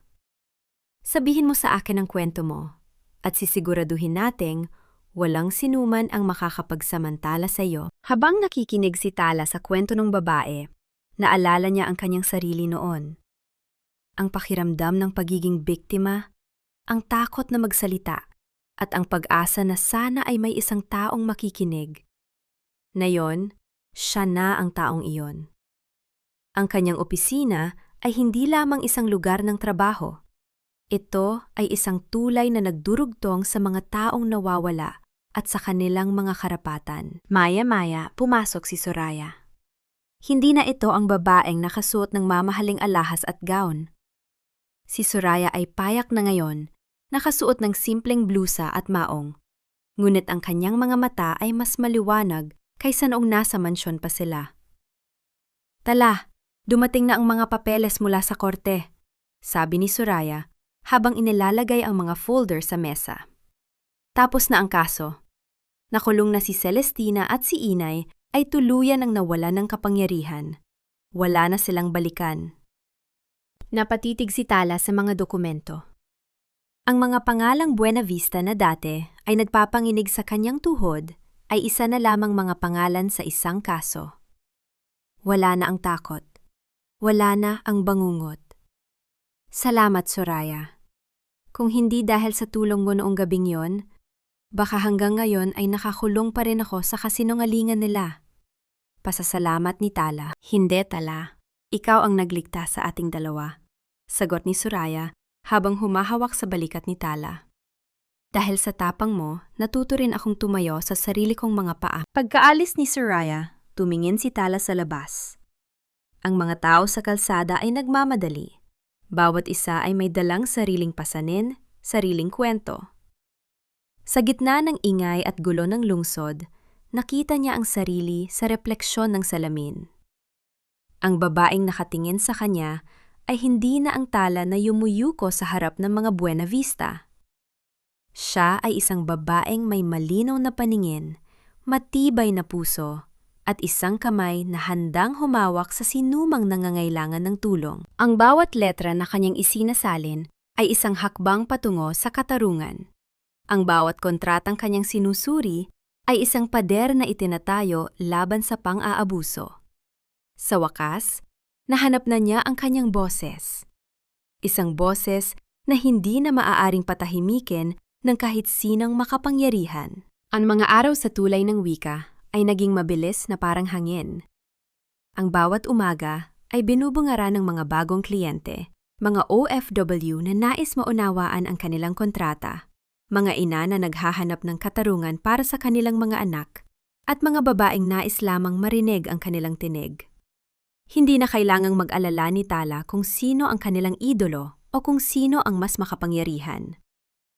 Sabihin mo sa akin ang kwento mo, at sisiguraduhin nating walang sinuman ang makakapagsamantala sa iyo." Habang nakikinig si Tala sa kwento ng babae, naalala niya ang kanyang sarili noon. Ang pakiramdam ng pagiging biktima, ang takot na magsalita, at ang pag-asa na sana ay may isang taong makikinig. Ngayon, siya na ang taong iyon. Ang kanyang opisina ay hindi lamang isang lugar ng trabaho. Ito ay isang tulay na nagdurugtong sa mga taong nawawala at sa kanilang mga karapatan. Maya-maya, pumasok si Soraya. Hindi na ito ang babaeng nakasuot ng mamahaling alahas at gown. Si Soraya ay payak na ngayon, nakasuot ng simpleng blusa at maong. Ngunit ang kanyang mga mata ay mas maliwanag kaysa noong nasa mansyon pa sila. "Tala, dumating na ang mga papeles mula sa korte," sabi ni Soraya habang inilalagay ang mga folder sa mesa. "Tapos na ang kaso. Nakulong na si Celestina at si Inay ay tuluyan ang nawala ng kapangyarihan. Wala na silang balikan." Napatitig si Tala sa mga dokumento. Ang mga pangalang Buenavista na dati ay nagpapanginig sa kanyang tuhod ay isa na lamang mga pangalan sa isang kaso. Wala na ang takot. Wala na ang bangungot. Salamat, Soraya. Kung hindi dahil sa tulong mo noong gabing yon, baka hanggang ngayon ay nakakulong pa rin ako sa kasinungalingan nila. Pasasalamat ni Tala. Hindi, Tala. Ikaw ang nagligtas sa ating dalawa, sagot ni Soraya habang humahawak sa balikat ni Tala. Dahil sa tapang mo, natuto rin akong tumayo sa sarili kong mga paa. Pagkaalis ni Soraya, tumingin si Tala sa labas. Ang mga tao sa kalsada ay nagmamadali. Bawat isa ay may dalang sariling pasanin, sariling kwento. Sa gitna ng ingay at gulo ng lungsod, nakita niya ang sarili sa refleksyon ng salamin. Ang babaeng nakatingin sa kanya ay hindi na ang Tala na yumuyuko sa harap ng mga Buena Vista. Siya ay isang babaeng may malinaw na paningin, matibay na puso, at isang kamay na handang humawak sa sinumang nangangailangan ng tulong. Ang bawat letra na kanyang isinasalin ay isang hakbang patungo sa katarungan. Ang bawat kontratang kanyang sinusuri ay isang pader na itinatayo laban sa pang-aabuso. Sa wakas, nahanap na niya ang kanyang boses. Isang boses na hindi na maaaring patahimikin ng kahit sinang makapangyarihan. Ang mga araw sa tulay ng wika ay naging mabilis na parang hangin. Ang bawat umaga ay binubungara ng mga bagong kliyente, mga OFW na nais maunawaan ang kanilang kontrata, mga ina na naghahanap ng katarungan para sa kanilang mga anak, at mga babaeng nais lamang marinig ang kanilang tinig. Hindi na kailangang mag-alala ni Tala kung sino ang kanilang idolo o kung sino ang mas makapangyarihan.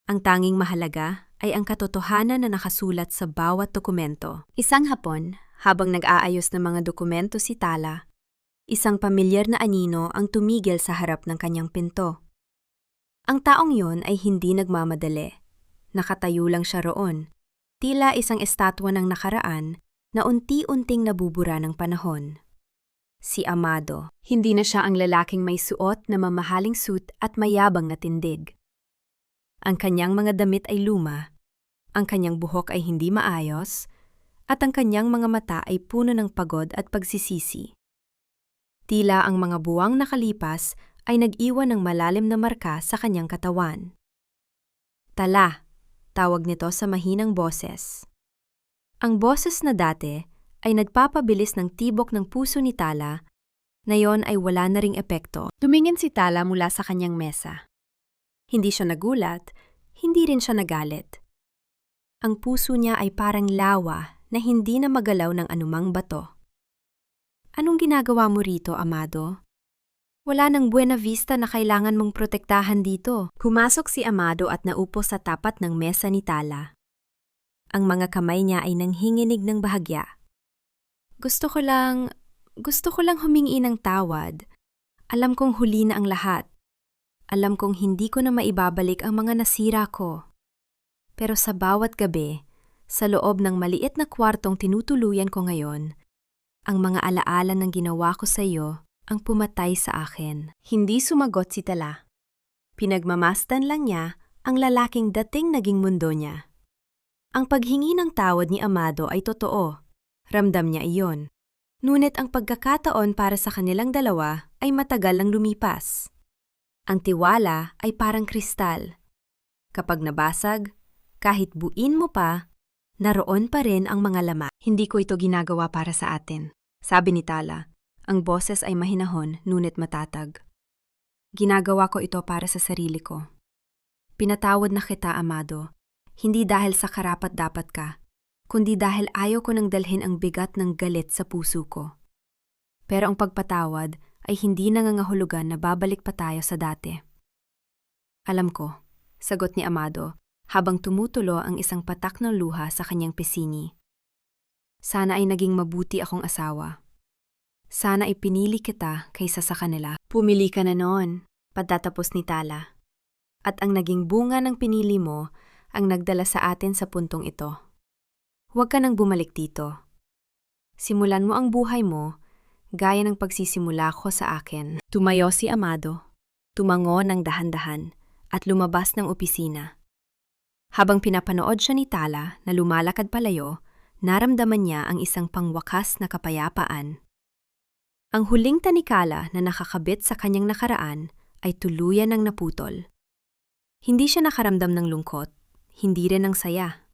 Ang tanging mahalaga ay ang katotohanan na nakasulat sa bawat dokumento. Isang hapon, habang nag-aayos ng mga dokumento si Tala, isang pamilyar na anino ang tumigil sa harap ng kanyang pinto. Ang taong yon ay hindi nagmamadali. Nakatayo lang siya roon, tila isang estatwa ng nakaraan na unti-unting nabubura ng panahon. Si Amado, hindi na siya ang lalaking may suot na mamahaling suit at mayabang na tindig. Ang kanyang mga damit ay luma, ang kanyang buhok ay hindi maayos, at ang kanyang mga mata ay puno ng pagod at pagsisisi. Tila ang mga buwang nakalipas ay nag-iwan ng malalim na marka sa kanyang katawan. Tala, tawag nito sa mahinang boses. Ang boses na dati ay nagpapabilis ng tibok ng puso ni Tala, ngayon ay wala na ring epekto. Tumingin si Tala mula sa kanyang mesa. Hindi siya nagulat, hindi rin siya nagalit. Ang puso niya ay parang lawa na hindi na magalaw ng anumang bato. Anong ginagawa mo rito, Amado? Wala nang Buena Vista na kailangan mong protektahan dito. Pumasok si Amado at naupo sa tapat ng mesa ni Tala. Ang mga kamay niya ay nanghinginig ng bahagya. Gusto ko lang humingi ng tawad. Alam kong huli na ang lahat. Alam kong hindi ko na maibabalik ang mga nasira ko. Pero sa bawat gabi, sa loob ng maliit na kwartong tinutuluyan ko ngayon, ang mga alaala ng ginawa ko sa iyo ang pumatay sa akin. Hindi sumagot si Tala. Pinagmamasdan lang niya ang lalaking dating naging mundo niya. Ang paghingi ng tawad ni Amado ay totoo. Ramdam niya iyon. Ngunit ang pagkakataon para sa kanilang dalawa ay matagal ang lumipas. Ang tiwala ay parang kristal. Kapag nabasag, kahit buin mo pa, naroon pa rin ang mga laman. Hindi ko ito ginagawa para sa atin, sabi ni Tala. Ang boses ay mahinahon, ngunit matatag. Ginagawa ko ito para sa sarili ko. Pinatawad na kita, Amado, hindi dahil sa karapat-dapat ka, kundi dahil ayaw ko nang dalhin ang bigat ng galit sa puso ko. Pero ang pagpatawad ay hindi nangangahulugan na babalik pa tayo sa dati. Alam ko, sagot ni Amado, habang tumutulo ang isang patak ng luha sa kanyang pisini. Sana ay naging mabuti akong asawa. Sana ay pinili kita kaysa sa kanila. Pumili ka na noon, pagtatapos ni Tala. At ang naging bunga ng pinili mo ang nagdala sa atin sa puntong ito. Huwag ka nang bumalik dito. Simulan mo ang buhay mo gaya ng pagsisimula ko sa akin. Tumayo si Amado, tumango ng dahan-dahan, at lumabas ng opisina. Habang pinapanood siya ni Tala na lumalakad palayo, naramdaman niya ang isang pangwakas na kapayapaan. Ang huling tanikala na nakakabit sa kanyang nakaraan ay tuluyan ng naputol. Hindi siya nakaramdam ng lungkot, hindi rin ng saya.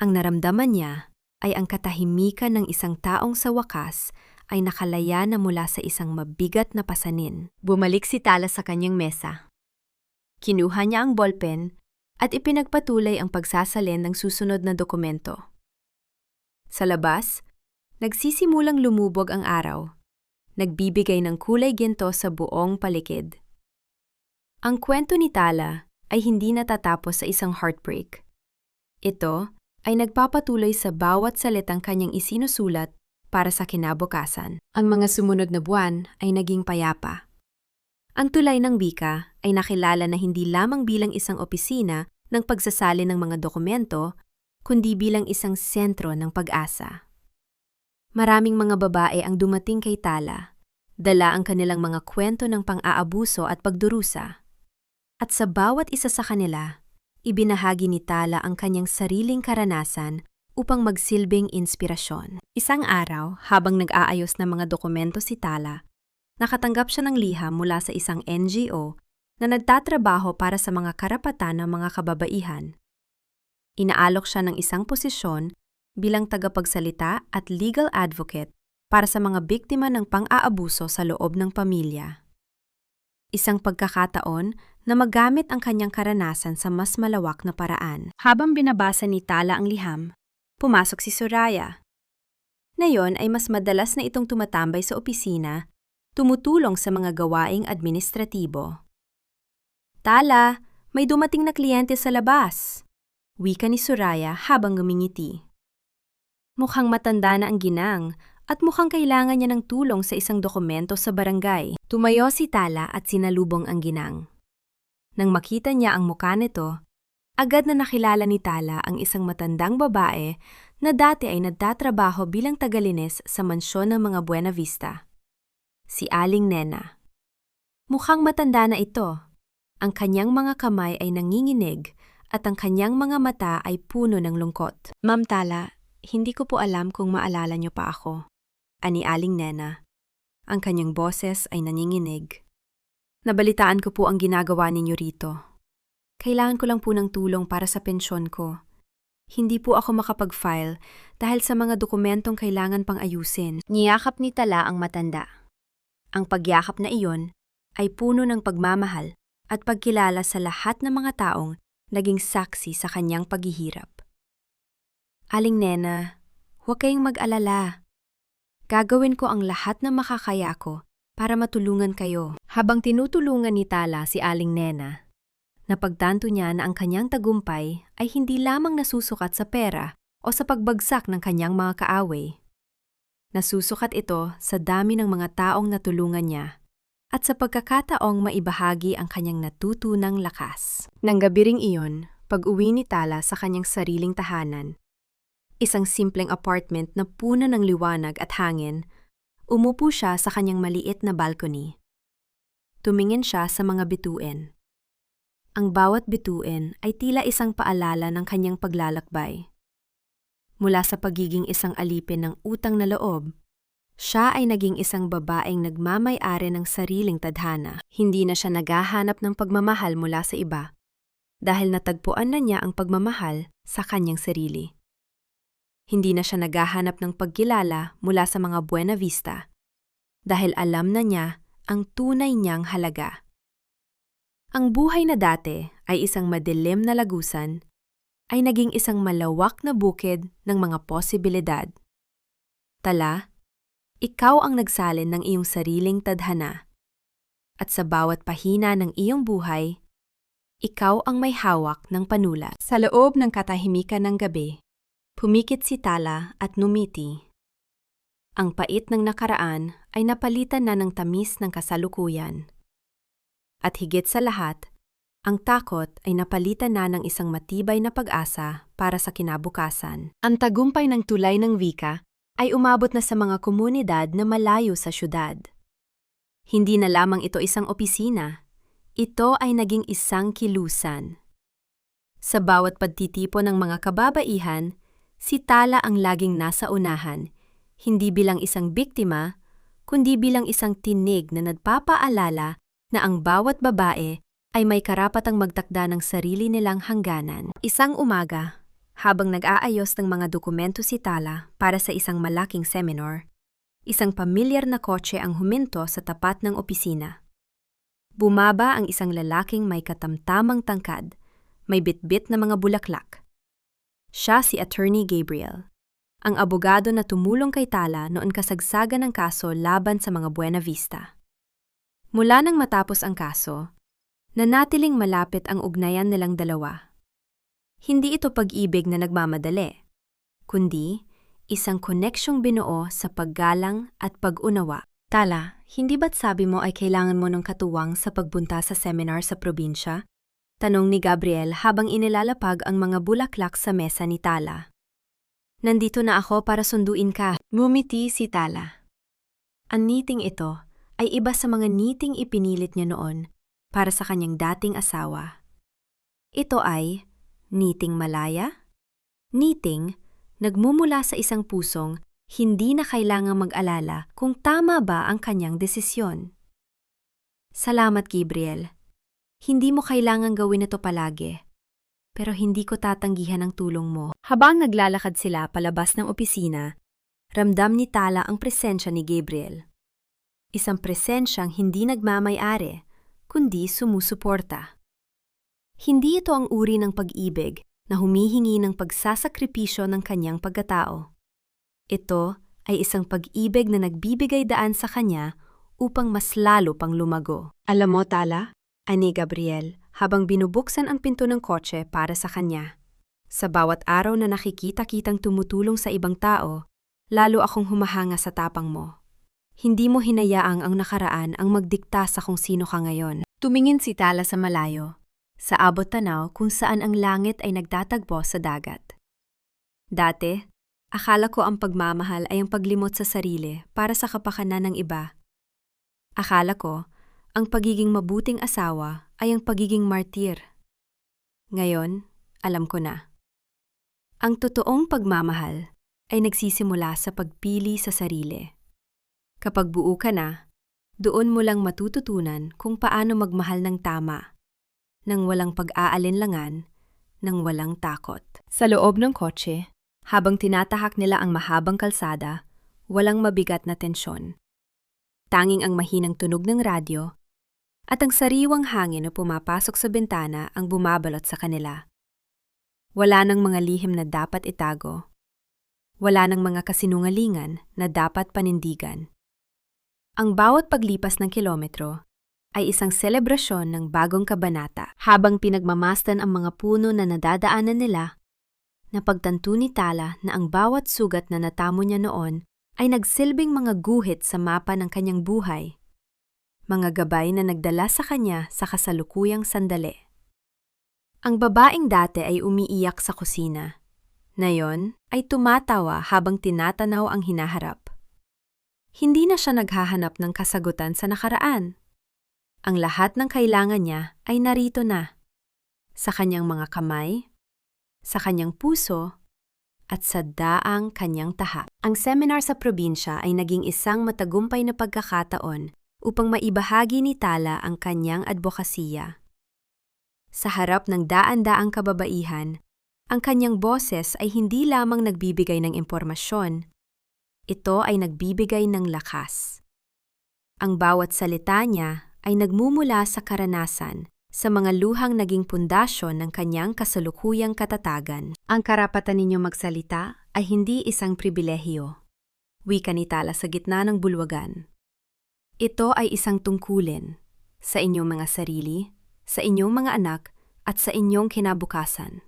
Ang naramdaman niya ay ang katahimikan ng isang taong sa wakas ay nakalaya na mula sa isang mabigat na pasanin. Bumalik si Tala sa kanyang mesa. Kinuha niya ang ballpen at ipinagpatuloy ang pagsasalin ng susunod na dokumento. Sa labas, nagsisimulang lumubog ang araw, nagbibigay ng kulay ginto sa buong paligid. Ang kwento ni Tala ay hindi natatapos sa isang heartbreak. Ito ay nagpapatuloy sa bawat salitang kanyang isinusulat para sa kinabukasan. Ang mga sumunod na buwan ay naging payapa. Ang tulay ng wika ay nakilala na hindi lamang bilang isang opisina ng pagsasalin ng mga dokumento, kundi bilang isang sentro ng pag-asa. Maraming mga babae ang dumating kay Tala, dala ang kanilang mga kwento ng pang-aabuso at pagdurusa. At sa bawat isa sa kanila, ibinahagi ni Tala ang kanyang sariling karanasan upang magsilbing inspirasyon. Isang araw, habang nag-aayos ng mga dokumento si Tala, nakatanggap siya ng liham mula sa isang NGO na nagtatrabaho para sa mga karapatan ng mga kababaihan. Inaalok siya ng isang posisyon bilang tagapagsalita at legal advocate para sa mga biktima ng pang-aabuso sa loob ng pamilya. Isang pagkakataon na magamit ang kanyang karanasan sa mas malawak na paraan. Habang binabasa ni Tala ang liham, pumasok si Soraya. Ngayon ay mas madalas na itong tumatambay sa opisina, tumutulong sa mga gawaing administratibo. Tala, may dumating na kliyente sa labas, wika ni Soraya habang ngumingiti. Mukhang matanda na ang ginang at mukhang kailangan niya ng tulong sa isang dokumento sa barangay. Tumayo si Tala at sinalubong ang ginang. Nang makita niya ang mukha nito, agad na nakilala ni Tala ang isang matandang babae na dati ay nagtatrabaho bilang tagalinis sa mansyon ng mga Buena Vista. Si Aling Nena. Mukhang matanda na ito. Ang kanyang mga kamay ay nanginginig at ang kanyang mga mata ay puno ng lungkot. Ma'am Tala, hindi ko po alam kung maalala niyo pa ako, ani Aling Nena. Ang kanyang boses ay nanginginig. Nabalitaan ko po ang ginagawa ninyo rito. Kailangan ko lang po ng tulong para sa pensyon ko. Hindi po ako makapag-file dahil sa mga dokumentong kailangan pang ayusin. Niyakap ni Tala ang matanda. Ang pagyakap na iyon ay puno ng pagmamahal at pagkilala sa lahat ng mga taong naging saksi sa kanyang paghihirap. Aling Nena, huwag kayong mag-alala. Gagawin ko ang lahat na makakaya ko para matulungan kayo. Habang tinutulungan ni Tala si Aling Nena, napagtanto niya na ang kanyang tagumpay ay hindi lamang nasusukat sa pera o sa pagbagsak ng kanyang mga kaaway. Nasusukat ito sa dami ng mga taong natulungan niya at sa pagkakataong maibahagi ang kanyang natutunang lakas. Nang gabi ring iyon, pag-uwi ni Tala sa kanyang sariling tahanan, isang simpleng apartment na puno ng liwanag at hangin, umupo siya sa kanyang maliit na balcony. Tumingin siya sa mga bituin. Ang bawat bituin ay tila isang paalala ng kanyang paglalakbay. Mula sa pagiging isang alipin ng utang na loob, siya ay naging isang babaeng nagmamay-ari ng sariling tadhana. Hindi na siya naghahanap ng pagmamahal mula sa iba, dahil natagpuan na niya ang pagmamahal sa kanyang sarili. Hindi na siya naghahanap ng pagkilala mula sa mga Buena Vista, dahil alam na niya ang tunay niyang halaga. Ang buhay na dati ay isang madilim na lagusan, ay naging isang malawak na bukid ng mga posibilidad. Tala, ikaw ang nagsalin ng iyong sariling tadhana. At sa bawat pahina ng iyong buhay, ikaw ang may hawak ng panulat. Sa loob ng katahimikan ng gabi, pumikit si Tala at numiti. Ang pait ng nakaraan ay napalitan na ng tamis ng kasalukuyan. At higit sa lahat, ang takot ay napalitan na ng isang matibay na pag-asa para sa kinabukasan. Ang tagumpay ng tulay ng wika ay umabot na sa mga komunidad na malayo sa syudad. Hindi na lamang ito isang opisina, ito ay naging isang kilusan. Sa bawat pagtitipon ng mga kababaihan, si Tala ang laging nasa unahan, hindi bilang isang biktima, kundi bilang isang tinig na nagpapaalala na ang bawat babae ay may karapatang magtakda ng sarili nilang hangganan. Isang umaga, habang nag-aayos ng mga dokumento si Tala para sa isang malaking seminar, isang pamilyar na kotse ang huminto sa tapat ng opisina. Bumaba ang isang lalaking may katamtamang tangkad, may bitbit na mga bulaklak. Siya si Attorney Gabriel, ang abogado na tumulong kay Tala noon kasagsagan ng kaso laban sa mga Buena Vista. Mula nang matapos ang kaso, nanatiling malapit ang ugnayan nilang dalawa. Hindi ito pag-ibig na nagmamadali, kundi isang koneksyong binuo sa paggalang at pag-unawa. Tala, hindi ba't sabi mo ay kailangan mo ng katuwang sa pagbunta sa seminar sa probinsya? Tanong ni Gabriel habang inilalapag ang mga bulaklak sa mesa ni Tala. Nandito na ako para sunduin ka. Ngumiti si Tala. Ang niting ito ay iba sa mga niting ipinilit niya noon para sa kanyang dating asawa. Ito ay niting malaya, niting nagmumula sa isang pusong hindi na kailangang mag-alala kung tama ba ang kanyang desisyon. Salamat, Gabriel. Hindi mo kailangang gawin ito palagi, pero hindi ko tatanggihan ang tulong mo. Habang naglalakad sila palabas ng opisina, ramdam ni Tala ang presensya ni Gabriel. Isang presensyang hindi nagmamay-ari, kundi sumusuporta. Hindi ito ang uri ng pag-ibig na humihingi ng pagsasakripisyo ng kanyang pagkatao. Ito ay isang pag-ibig na nagbibigay daan sa kanya upang mas lalo pang lumago. Alam mo, Tala, ani Gabriel habang binubuksan ang pinto ng kotse para sa kanya. Sa bawat araw na nakikita-kitang tumutulong sa ibang tao, lalo akong humahanga sa tapang mo. Hindi mo hinayaang ang nakaraan ang magdikta sa kung sino ka ngayon. Tumingin si Tala sa malayo, sa abot tanaw kung saan ang langit ay nagtatagpo sa dagat. Dati, akala ko ang pagmamahal ay ang paglimot sa sarili para sa kapakanan ng iba. Akala ko, ang pagiging mabuting asawa ay ang pagiging martir. Ngayon, alam ko na. Ang totoong pagmamahal ay nagsisimula sa pagpili sa sarili. Kapag buo ka na, doon mo lang matututunan kung paano magmahal ng tama, nang walang pag-aalinlangan, nang walang takot. Sa loob ng kotse, habang tinatahak nila ang mahabang kalsada, walang mabigat na tensyon. Tanging ang mahinang tunog ng radyo at ang sariwang hangin na pumapasok sa bintana ang bumabalot sa kanila. Wala nang mga lihim na dapat itago. Wala nang mga kasinungalingan na dapat panindigan. Ang bawat paglipas ng kilometro ay isang selebrasyon ng bagong kabanata. Habang pinagmamasdan ang mga puno na nadadaanan nila, napagtanto ni Tala na ang bawat sugat na natamo niya noon ay nagsilbing mga guhit sa mapa ng kanyang buhay. Mga gabay na nagdala sa kanya sa kasalukuyang sandali. Ang babaeng dati ay umiiyak sa kusina. Ngayon ay tumatawa habang tinatanaw ang hinaharap. Hindi na siya naghahanap ng kasagutan sa nakaraan. Ang lahat ng kailangan niya ay narito na. Sa kanyang mga kamay, sa kanyang puso, at sa daang kanyang taha. Ang seminar sa probinsya ay naging isang matagumpay na pagkakataon upang maibahagi ni Tala ang kanyang advokasya. Sa harap ng daan-daang kababaihan, ang kanyang boses ay hindi lamang nagbibigay ng impormasyon, ito ay nagbibigay ng lakas. Ang bawat salita niya ay nagmumula sa karanasan, sa mga luhang naging pundasyon ng kanyang kasalukuyang katatagan. Ang karapatan ninyo magsalita ay hindi isang pribilehiyo. Wika ni Tala sa gitna ng bulwagan. Ito ay isang tungkulin sa inyong mga sarili, sa inyong mga anak, at sa inyong kinabukasan.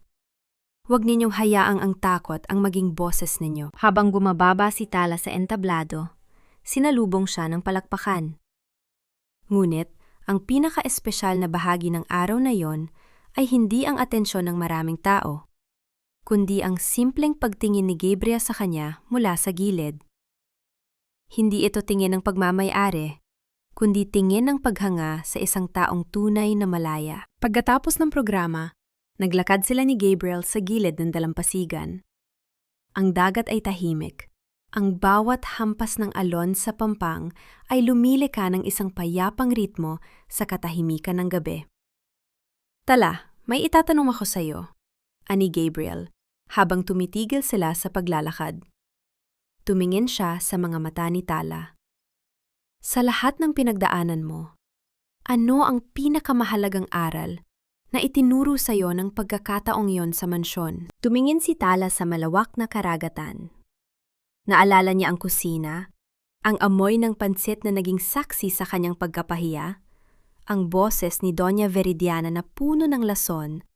Huwag ninyong hayaang ang takot ang maging boses ninyo. Habang bumababa si Tala sa entablado, sinalubong siya ng palakpakan. Ngunit, ang pinaka-espesyal na bahagi ng araw na yon ay hindi ang atensyon ng maraming tao, kundi ang simpleng pagtingin ni Gabriel sa kanya mula sa gilid. Hindi ito tingin ng pagmamay-ari, kundi tingin ng paghanga sa isang taong tunay na malaya. Pagkatapos ng programa, naglakad sila ni Gabriel sa gilid ng dalampasigan. Ang dagat ay tahimik. Ang bawat hampas ng alon sa pampang ay lumilika ng isang payapang ritmo sa katahimikan ng gabi. Tala, may itatanong ako sa iyo, ani Gabriel, habang tumitigil sila sa paglalakad. Tumingin siya sa mga mata ni Tala. Sa lahat ng pinagdaanan mo, ano ang pinakamahalagang aral na itinuro sa iyo ng pagkakataong yon sa mansyon? Tumingin si Tala sa malawak na karagatan. Naalala niya ang kusina, ang amoy ng pansit na naging saksi sa kanyang pagkapahiya, ang boses ni Doña Veridiana na puno ng lason,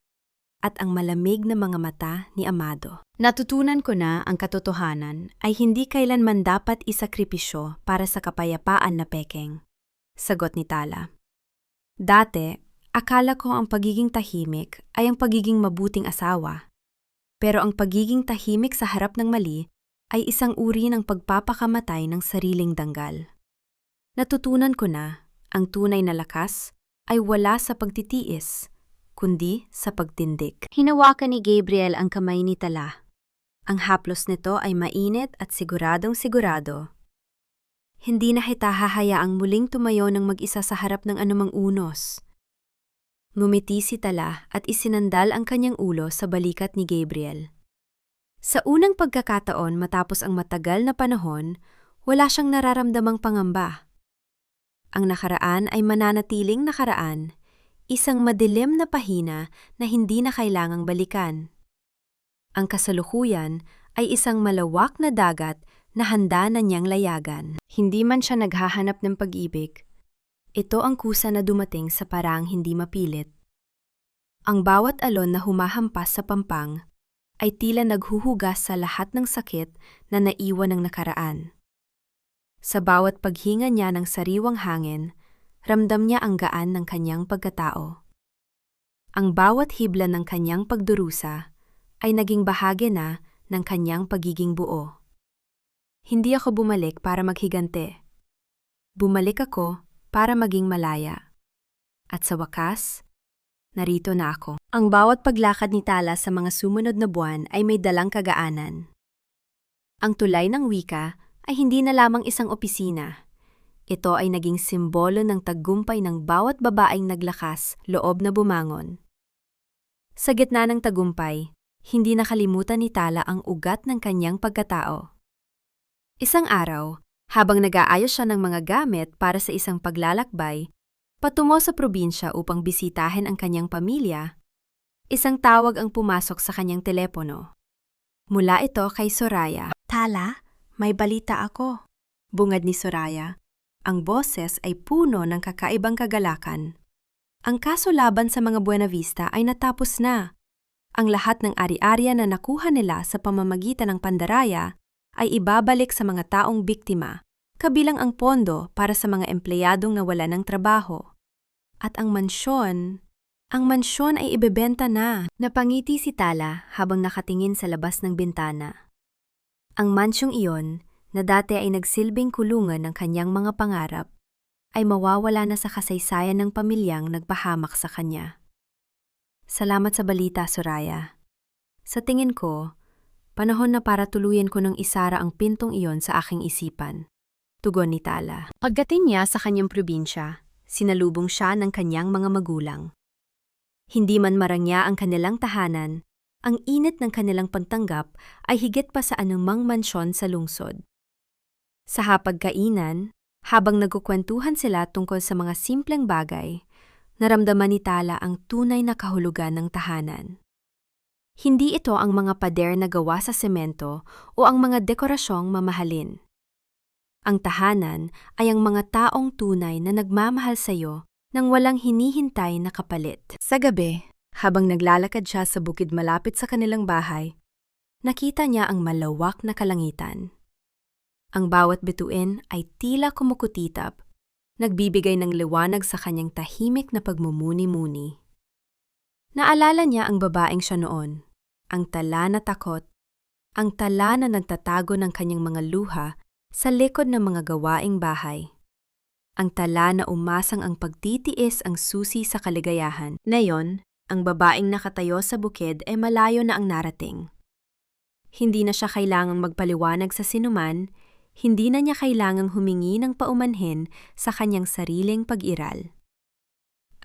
at ang malamig na mga mata ni Amado. Natutunan ko na ang katotohanan ay hindi kailanman dapat isakripisyo para sa kapayapaan na pekeng. Sagot ni Tala. Dati, akala ko ang pagiging tahimik ay ang pagiging mabuting asawa. Pero ang pagiging tahimik sa harap ng mali ay isang uri ng pagpapakamatay ng sariling danggal. Natutunan ko na ang tunay na lakas ay wala sa pagtitiis, kundi sa pagtindig. Hinawakan ni Gabriel ang kamay ni Tala. Ang haplos nito ay mainit at siguradong sigurado. Hindi na kita hahayaang muling tumayo ng mag-isa sa harap ng anumang unos. Ngumiti si Tala at isinandal ang kanyang ulo sa balikat ni Gabriel. Sa unang pagkakataon matapos ang matagal na panahon, wala siyang nararamdamang pangamba. Ang nakaraan ay mananatiling nakaraan, isang madilim na pahina na hindi na kailangang balikan. Ang kasalukuyan ay isang malawak na dagat na handa na niyang layagan. Hindi man siya naghahanap ng pag-ibig, ito ang kusa na dumating sa parang hindi mapilit. Ang bawat alon na humahampas sa pampang ay tila naghuhugas sa lahat ng sakit na naiwan ng nakaraan. Sa bawat paghinga niya ng sariwang hangin, ramdam niya ang gaan ng kanyang pagkatao. Ang bawat hibla ng kanyang pagdurusa ay naging bahagi na ng kanyang pagiging buo. Hindi ako bumalik para maghigante. Bumalik ako para maging malaya. At sa wakas, narito na ako. Ang bawat paglakad ni Tala sa mga sumunod na buwan ay may dalang kagaanan. Ang tulay ng wika ay hindi na lamang isang opisina. Ito ay naging simbolo ng tagumpay ng bawat babaeng naglakas loob na bumangon. Sa gitna ng tagumpay, hindi nakalimutan ni Tala ang ugat ng kanyang pagkatao. Isang araw, habang nag-aayos siya ng mga gamit para sa isang paglalakbay, patungo sa probinsya upang bisitahin ang kanyang pamilya, isang tawag ang pumasok sa kanyang telepono. Mula ito kay Soraya. Tala, may balita ako. Bungad ni Soraya. Ang boses ay puno ng kakaibang kagalakan. Ang kaso laban sa mga Buenavista ay natapos na. Ang lahat ng ari-arya na nakuha nila sa pamamagitan ng pandaraya ay ibabalik sa mga taong biktima, kabilang ang pondo para sa mga empleyadong nawala ng trabaho. At ang mansyon ay ibebenta na. Napangiti si Tala habang nakatingin sa labas ng bintana. Ang mansyong iyon, na dati ay nagsilbing kulungan ng kanyang mga pangarap, ay mawawala na sa kasaysayan ng pamilyang nagpahamak sa kanya. Salamat sa balita, Soraya. Sa tingin ko, panahon na para tuluyan ko ng isara ang pintong iyon sa aking isipan. Tugon ni Tala. Pagdating niya sa kanyang probinsya, sinalubong siya ng kanyang mga magulang. Hindi man marangya ang kanilang tahanan, ang init ng kanilang pagtanggap ay higit pa sa anumang mansyon sa lungsod. Sa hapagkainan, habang nagkukwentuhan sila tungkol sa mga simpleng bagay, naramdaman ni Tala ang tunay na kahulugan ng tahanan. Hindi ito ang mga pader na gawa sa semento o ang mga dekorasyong mamahalin. Ang tahanan ay ang mga taong tunay na nagmamahal sa iyo nang walang hinihintay na kapalit. Sa gabi, habang naglalakad siya sa bukid malapit sa kanilang bahay, nakita niya ang malawak na kalangitan. Ang bawat bituin ay tila kumukutitap, nagbibigay ng liwanag sa kanyang tahimik na pagmumuni-muni. Naalala niya ang babaeng siya noon, ang Tala na takot, ang Tala na nagtatago ng kanyang mga luha sa likod ng mga gawaing bahay. Ang Tala na umasang ang pagtitiis ang susi sa kaligayahan. Ngayon, ang babaeng nakatayo sa bukid ay malayo na ang narating. Hindi na siya kailangang magpaliwanag sa sinuman, hindi na niya kailangang humingi ng paumanhin sa kanyang sariling pag-iral.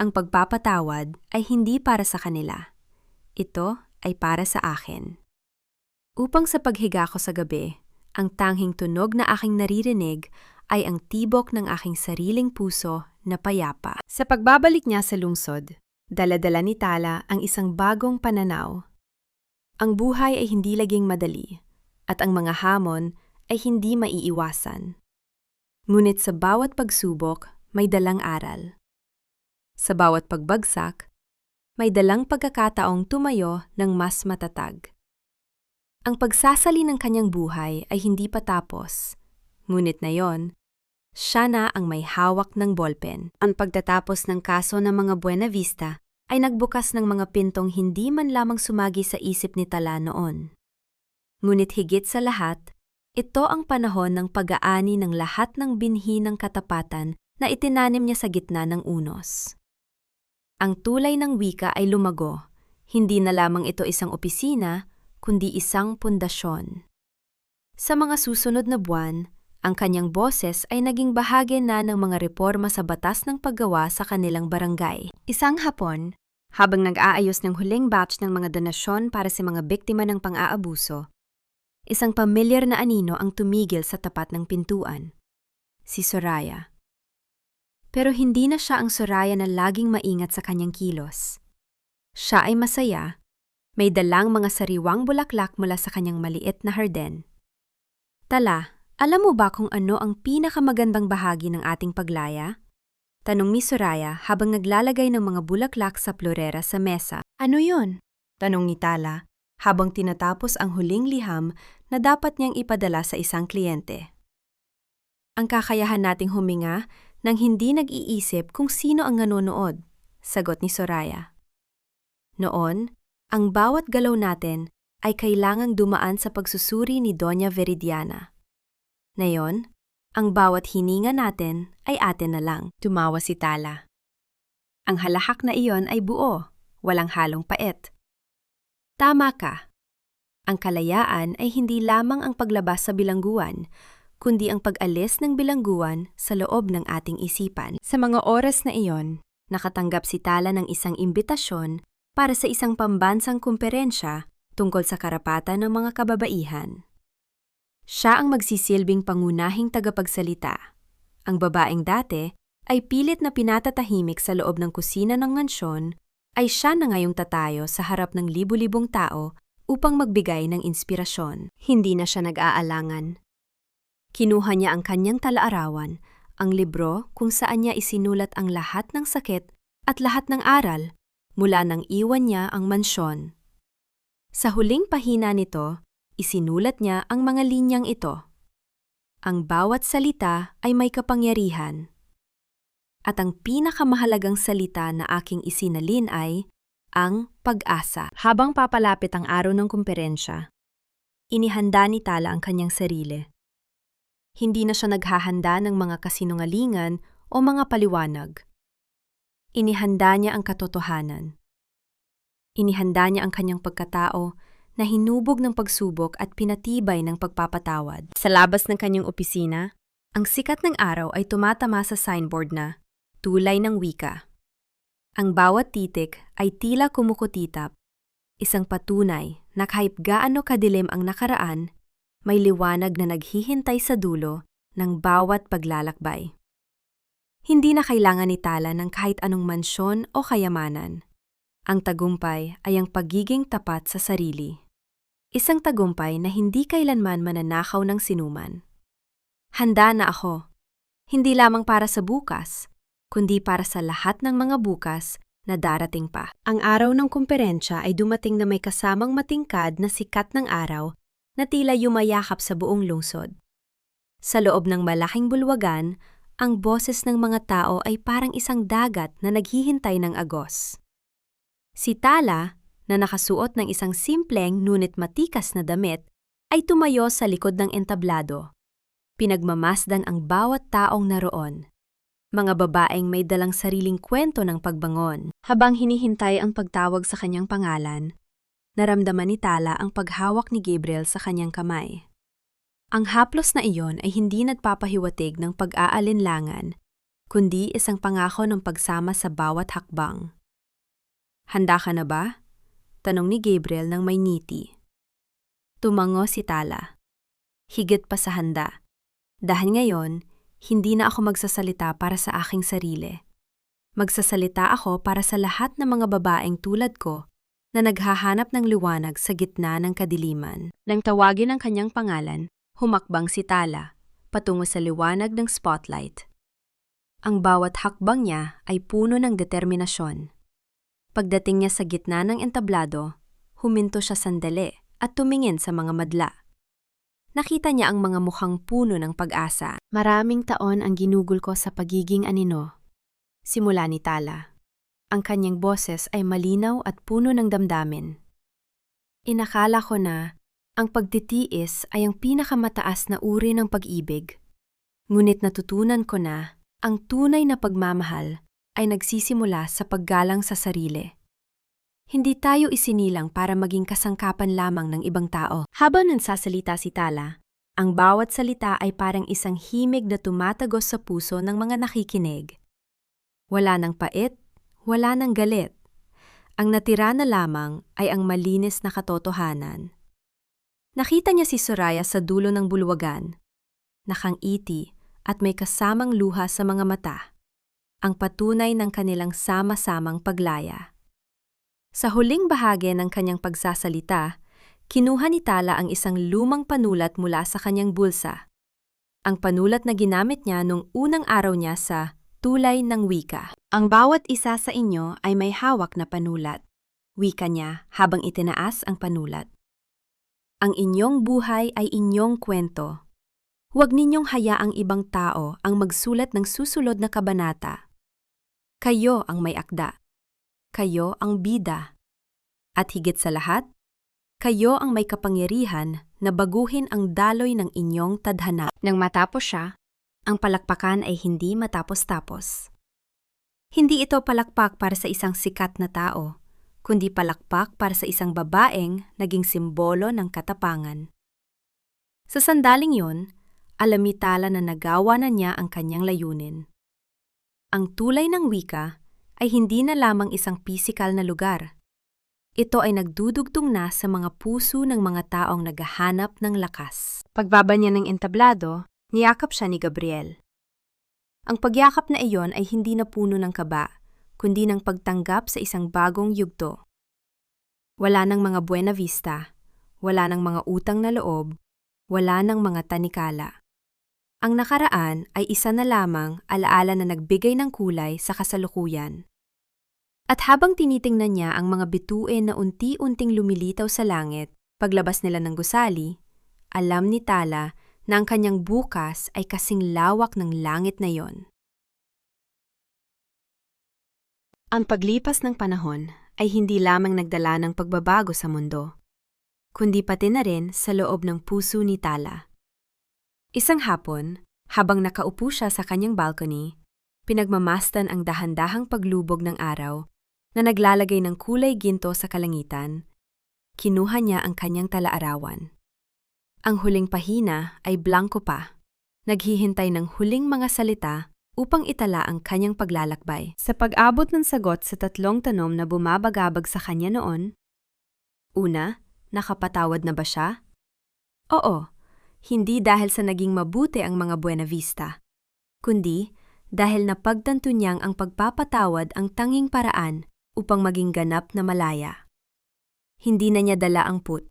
Ang pagpapatawad ay hindi para sa kanila. Ito ay para sa akin. Upang sa paghiga ko sa gabi, ang tanghing tunog na aking naririnig ay ang tibok ng aking sariling puso na payapa. Sa pagbabalik niya sa lungsod, dala-dala ni Tala ang isang bagong pananaw. Ang buhay ay hindi laging madali, at ang mga hamon ay hindi maiiwasan. Ngunit sa bawat pagsubok, may dalang aral. Sa bawat pagbagsak, may dalang pagkakataong tumayo ng mas matatag. Ang pagsasali ng kanyang buhay ay hindi pa tapos, ngunit na yon, siya na ang may hawak ng ballpen. Ang pagtatapos ng kaso ng mga Buena Vista ay nagbukas ng mga pintong hindi man lamang sumagi sa isip ni Tala noon. Ngunit higit sa lahat, ito ang panahon ng pag-aani ng lahat ng binhi ng katapatan na itinanim niya sa gitna ng unos. Ang tulay ng wika ay lumago, hindi na lamang ito isang opisina, kundi isang pundasyon. Sa mga susunod na buwan, ang kanyang boses ay naging bahagi na ng mga reforma sa batas ng paggawa sa kanilang barangay. Isang hapon, habang nag-aayos ng huling batch ng mga donasyon para sa mga biktima ng pang-aabuso, isang pamilyar na anino ang tumigil sa tapat ng pintuan. Si Soraya. Pero hindi na siya ang Soraya na laging maingat sa kanyang kilos. Siya ay masaya, may dalang mga sariwang bulaklak mula sa kanyang maliit na harden. Tala, alam mo ba kung ano ang pinakamagandang bahagi ng ating paglaya? Tanong ni Soraya habang naglalagay ng mga bulaklak sa florera sa mesa. Ano yun? Tanong ni Tala habang tinatapos ang huling liham na dapat niyang ipadala sa isang kliyente. Ang kakayahan nating huminga nang hindi nag-iisip kung sino ang nanonood, sagot ni Soraya. Noon, ang bawat galaw natin ay kailangang dumaan sa pagsusuri ni Doña Veridiana. Ngayon, ang bawat hininga natin ay atin na lang, tumawa si Tala. Ang halahak na iyon ay buo, walang halong pait. Tama ka. Ang kalayaan ay hindi lamang ang paglabas sa bilangguan, kundi ang pag-alis ng bilangguan sa loob ng ating isipan. Sa mga oras na iyon, nakatanggap si Tala ng isang imbitasyon para sa isang pambansang kumperensya tungkol sa karapatan ng mga kababaihan. Siya ang magsisilbing pangunahing tagapagsalita. Ang babaeng dati ay pilit na pinatatahimik sa loob ng kusina ng mansyon, ay siya na ngayong tatayo sa harap ng libu-libong tao upang magbigay ng inspirasyon. Hindi na siya nag-aalangan. Kinuha niya ang kanyang talaarawan, ang libro kung saan niya isinulat ang lahat ng sakit at lahat ng aral mula nang iwan niya ang mansyon. Sa huling pahina nito, isinulat niya ang mga linyang ito. Ang bawat salita ay may kapangyarihan. At ang pinakamahalagang salita na aking isinalin ay ang pag-asa. Habang papalapit ang araw ng kumperensya, inihanda ni Tala ang kanyang sarili. Hindi na siya naghahanda ng mga kasinungalingan o mga paliwanag. Inihanda niya ang katotohanan. Inihanda niya ang kanyang pagkatao na hinubog ng pagsubok at pinatibay ng pagpapatawad. Sa labas ng kanyang opisina, ang sikat ng araw ay tumatama sa signboard na tulay ng wika. Ang bawat titik ay tila kumukutitap, isang patunay na kahit gaano kadilim ang nakaraan, may liwanag na naghihintay sa dulo ng bawat paglalakbay. Hindi na kailangan ni Tala ng kahit anong mansyon o kayamanan. Ang tagumpay ay ang pagiging tapat sa sarili. Isang tagumpay na hindi kailanman mananakaw ng sinuman. Handa na ako, hindi lamang para sa bukas, kundi para sa lahat ng mga bukas na darating pa. Ang araw ng kumperensya ay dumating na may kasamang matingkad na sikat ng araw na tila yumayakap sa buong lungsod. Sa loob ng malaking bulwagan, ang boses ng mga tao ay parang isang dagat na naghihintay ng agos. Si Tala, na nakasuot ng isang simpleng ngunit matikas na damit, ay tumayo sa likod ng entablado. Pinagmamasdan ang bawat taong naroon. Mga babaeng may dalang sariling kwento ng pagbangon. Habang hinihintay ang pagtawag sa kanyang pangalan, naramdaman ni Tala ang paghawak ni Gabriel sa kanyang kamay. Ang haplos na iyon ay hindi nagpapahiwatig ng pag-aalinlangan, kundi isang pangako ng pagsama sa bawat hakbang. Handa ka na ba? Tanong ni Gabriel ng may ngiti. Tumango si Tala. Higit pa sa handa. Dahil ngayon, hindi na ako magsasalita para sa aking sarili. Magsasalita ako para sa lahat ng mga babaeng tulad ko na naghahanap ng liwanag sa gitna ng kadiliman. Nang tawagin ang kanyang pangalan, humakbang si Tala, patungo sa liwanag ng spotlight. Ang bawat hakbang niya ay puno ng determinasyon. Pagdating niya sa gitna ng entablado, huminto siya sandali at tumingin sa mga madla. Nakita niya ang mga mukhang puno ng pag-asa. Maraming taon ang ginugol ko sa pagiging anino. Simula ni Tala. Ang kanyang boses ay malinaw at puno ng damdamin. Inakala ko na ang pagtitiis ay ang pinakamataas na uri ng pag-ibig. Ngunit natutunan ko na ang tunay na pagmamahal ay nagsisimula sa paggalang sa sarili. Hindi tayo isinilang para maging kasangkapan lamang ng ibang tao. Habang nagsasalita si Tala, ang bawat salita ay parang isang himig na tumatagos sa puso ng mga nakikinig. Wala ng pait, wala ng galit. Ang natira na lamang ay ang malinis na katotohanan. Nakita niya si Soraya sa dulo ng bulwagan, nakangiti at may kasamang luha sa mga mata, ang patunay ng kanilang sama-samang paglaya. Sa huling bahagi ng kanyang pagsasalita, kinuha ni Tala ang isang lumang panulat mula sa kanyang bulsa. Ang panulat na ginamit niya nung unang araw niya sa Tulay ng Wika. Ang bawat isa sa inyo ay may hawak na panulat, wika niya habang itinaas ang panulat. Ang inyong buhay ay inyong kwento. Huwag ninyong hayaang ibang tao ang magsulat ng susunod na kabanata. Kayo ang may akda. Kayo ang bida. At higit sa lahat, kayo ang may kapangyarihan na baguhin ang daloy ng inyong tadhana. Nang matapos siya, ang palakpakan ay hindi matapos-tapos. Hindi ito palakpak para sa isang sikat na tao, kundi palakpak para sa isang babaeng naging simbolo ng katapangan. Sa sandaling yun, alam ni Tala na nagawa na niya ang kanyang layunin. Ang Tulay ng Wika ay hindi na lamang isang pisikal na lugar. Ito ay nagdudugtong na sa mga puso ng mga taong naghahanap ng lakas. Pagbaba niya ng entablado, niyakap siya ni Gabriel. Ang pagyakap na iyon ay hindi na puno ng kaba, kundi ng pagtanggap sa isang bagong yugto. Wala ng mga buena vista, wala ng mga utang na loob, wala ng mga tanikala. Ang nakaraan ay isa na lamang alaala na nagbigay ng kulay sa kasalukuyan. At habang tinitingnan niya ang mga bituin na unti-unting lumilitaw sa langit, paglabas nila ng gusali, alam ni Tala na ang kanyang bukas ay kasing lawak ng langit na yon. Ang paglipas ng panahon ay hindi lamang nagdala ng pagbabago sa mundo, kundi pati na rin sa loob ng puso ni Tala. Isang hapon, habang nakaupo siya sa kanyang balcony, pinagmamasdan ang dahan-dahang paglubog ng araw na naglalagay ng kulay ginto sa kalangitan. Kinuha niya ang kanyang talaarawan. Ang huling pahina ay blanko pa, naghihintay ng huling mga salita upang itala ang kanyang paglalakbay. Sa pag-abot ng sagot sa 3 tanom na bumabagabag sa kanya noon, una, nakapatawad na ba siya? Oo. Hindi dahil sa naging mabuti ang mga buena vista, kundi dahil napagtanto niyang ang pagpapatawad ang tanging paraan upang maging ganap na malaya. Hindi na niya dala ang put,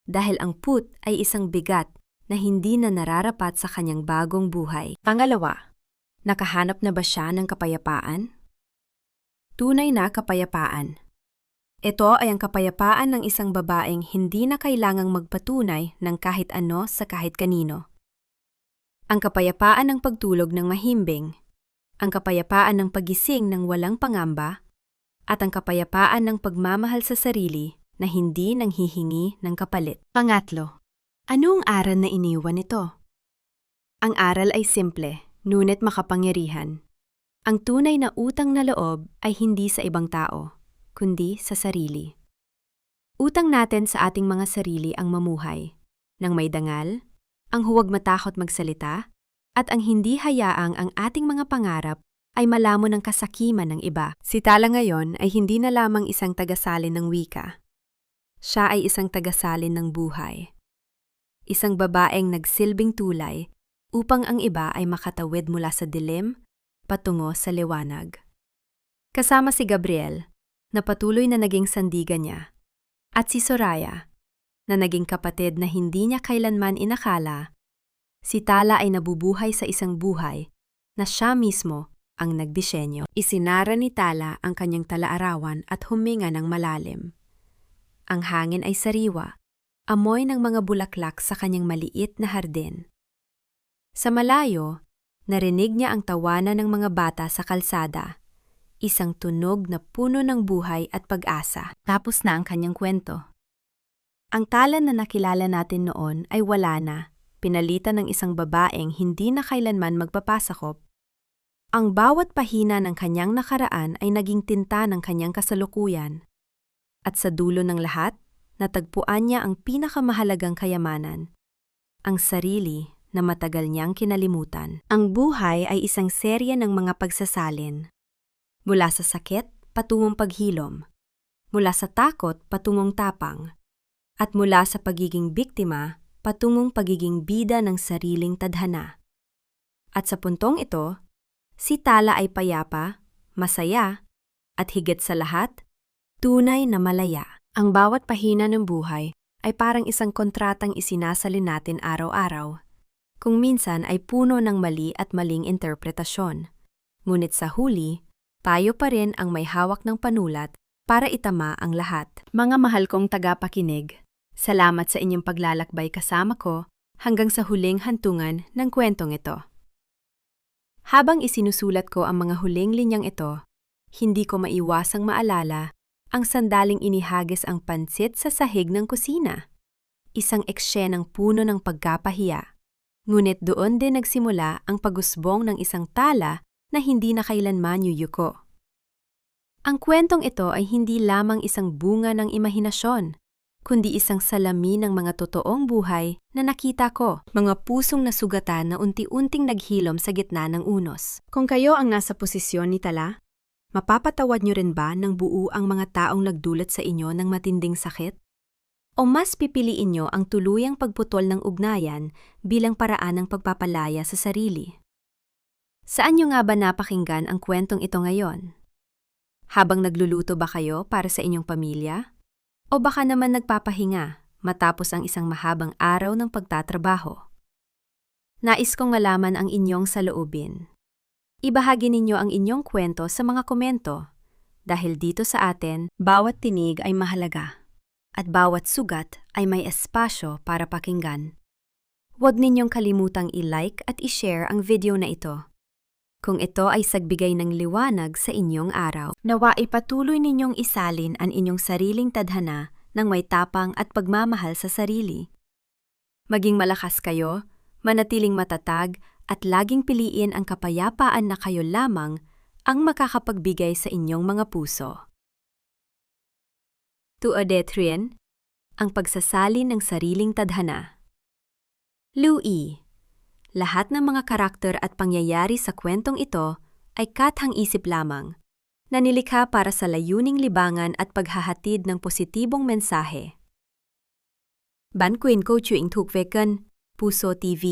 dahil ang put ay isang bigat na hindi na nararapat sa kanyang bagong buhay. Pangalawa, nakahanap na ba siya ng kapayapaan? Tunay na kapayapaan. Ito ay ang kapayapaan ng isang babaeng hindi na kailangang magpatunay ng kahit ano sa kahit kanino. Ang kapayapaan ng pagtulog ng mahimbing, ang kapayapaan ng pagising ng walang pangamba, at ang kapayapaan ng pagmamahal sa sarili na hindi nanghihingi ng kapalit. Pangatlo, ano ang aral na iniwan nito? Ang aral ay simple, ngunit makapangyarihan. Ang tunay na utang na loob ay hindi sa ibang tao, kundi sa sarili. Utang natin sa ating mga sarili ang mamuhay, nang may dangal, ang huwag matakot magsalita, at ang hindi hayaang ang ating mga pangarap ay malamon ng kasakiman ng iba. Si Tala ngayon ay hindi na lamang isang tagasalin ng wika. Siya ay isang tagasalin ng buhay. Isang babaeng nagsilbing tulay upang ang iba ay makatawid mula sa dilim patungo sa liwanag. Kasama si Gabriel, na patuloy na naging sandigan niya, at si Soraya, na naging kapatid na hindi niya kailanman inakala, si Tala ay nabubuhay sa isang buhay na siya mismo ang nagdisenyo. Isinara ni Tala ang kanyang talaarawan at huminga ng malalim. Ang hangin ay sariwa, amoy ng mga bulaklak sa kanyang maliit na hardin. Sa malayo, narinig niya ang tawanan ng mga bata sa kalsada, isang tunog na puno ng buhay at pag-asa. Tapos na ang kanyang kwento. Ang Tala na nakilala natin noon ay wala na, pinalitan ng isang babaeng hindi na kailanman magpapasakop. Ang bawat pahina ng kanyang nakaraan ay naging tinta ng kanyang kasalukuyan. At sa dulo ng lahat, natagpuan niya ang pinakamahalagang kayamanan, ang sarili na matagal niyang kinalimutan. Ang buhay ay isang serya ng mga pagsasalin. Mula sa sakit, patungong paghilom. Mula sa takot, patungong tapang. At mula sa pagiging biktima, patungong pagiging bida ng sariling tadhana. At sa puntong ito, si Tala ay payapa, masaya, at higit sa lahat, tunay na malaya. Ang bawat pahina ng buhay ay parang isang kontratang isinasalin natin araw-araw. Kung minsan ay puno ng mali at maling interpretasyon. Ngunit sa huli, tayo pa rin ang may hawak ng panulat para itama ang lahat. Mga mahal kong tagapakinig, salamat sa inyong paglalakbay kasama ko hanggang sa huling hantungan ng kwentong ito. Habang isinusulat ko ang mga huling linyang ito, hindi ko maiwasang maalala ang sandaling inihagis ang pansit sa sahig ng kusina. Isang eksenang puno ng pagkapahiya. Ngunit doon din nagsimula ang pagusbong ng isang tala na hindi na kailanman yuyuko. Ang kwentong ito ay hindi lamang isang bunga ng imahinasyon, kundi isang salamin ng mga totoong buhay na nakita ko, mga pusong nasugatan na unti-unting naghilom sa gitna ng unos. Kung kayo ang nasa posisyon ni Tala, mapapatawad niyo rin ba ng buo ang mga taong nagdulot sa inyo ng matinding sakit? O mas pipiliin niyo ang tuluyang pagputol ng ugnayan bilang paraan ng pagpapalaya sa sarili? Saan niyo nga ba napakinggan ang kwentong ito ngayon? Habang nagluluto ba kayo para sa inyong pamilya? O baka naman nagpapahinga matapos ang isang mahabang araw ng pagtatrabaho? Nais kong malaman ang inyong saloobin. Ibahagi ninyo ang inyong kwento sa mga komento dahil dito sa atin, bawat tinig ay mahalaga at bawat sugat ay may espasyo para pakinggan. Huwag ninyong kalimutang i-like at i-share ang video na ito. Kung ito ay sagbigay ng liwanag sa inyong araw, nawa ipatuloy ninyong isalin ang inyong sariling tadhana ng may tapang at pagmamahal sa sarili. Maging malakas kayo, manatiling matatag, at laging piliin ang kapayapaan na kayo lamang ang makakapagbigay sa inyong mga puso. Tuodetrien, ang pagsasalin ng sariling tadhana. Louis. Lahat ng mga karakter at pangyayari sa kwentong ito ay kathang-isip lamang, na nilikha para sa layuning libangan at paghahatid ng positibong mensahe. Bản quyền câu chuyện thuộc về kênh Puso TV.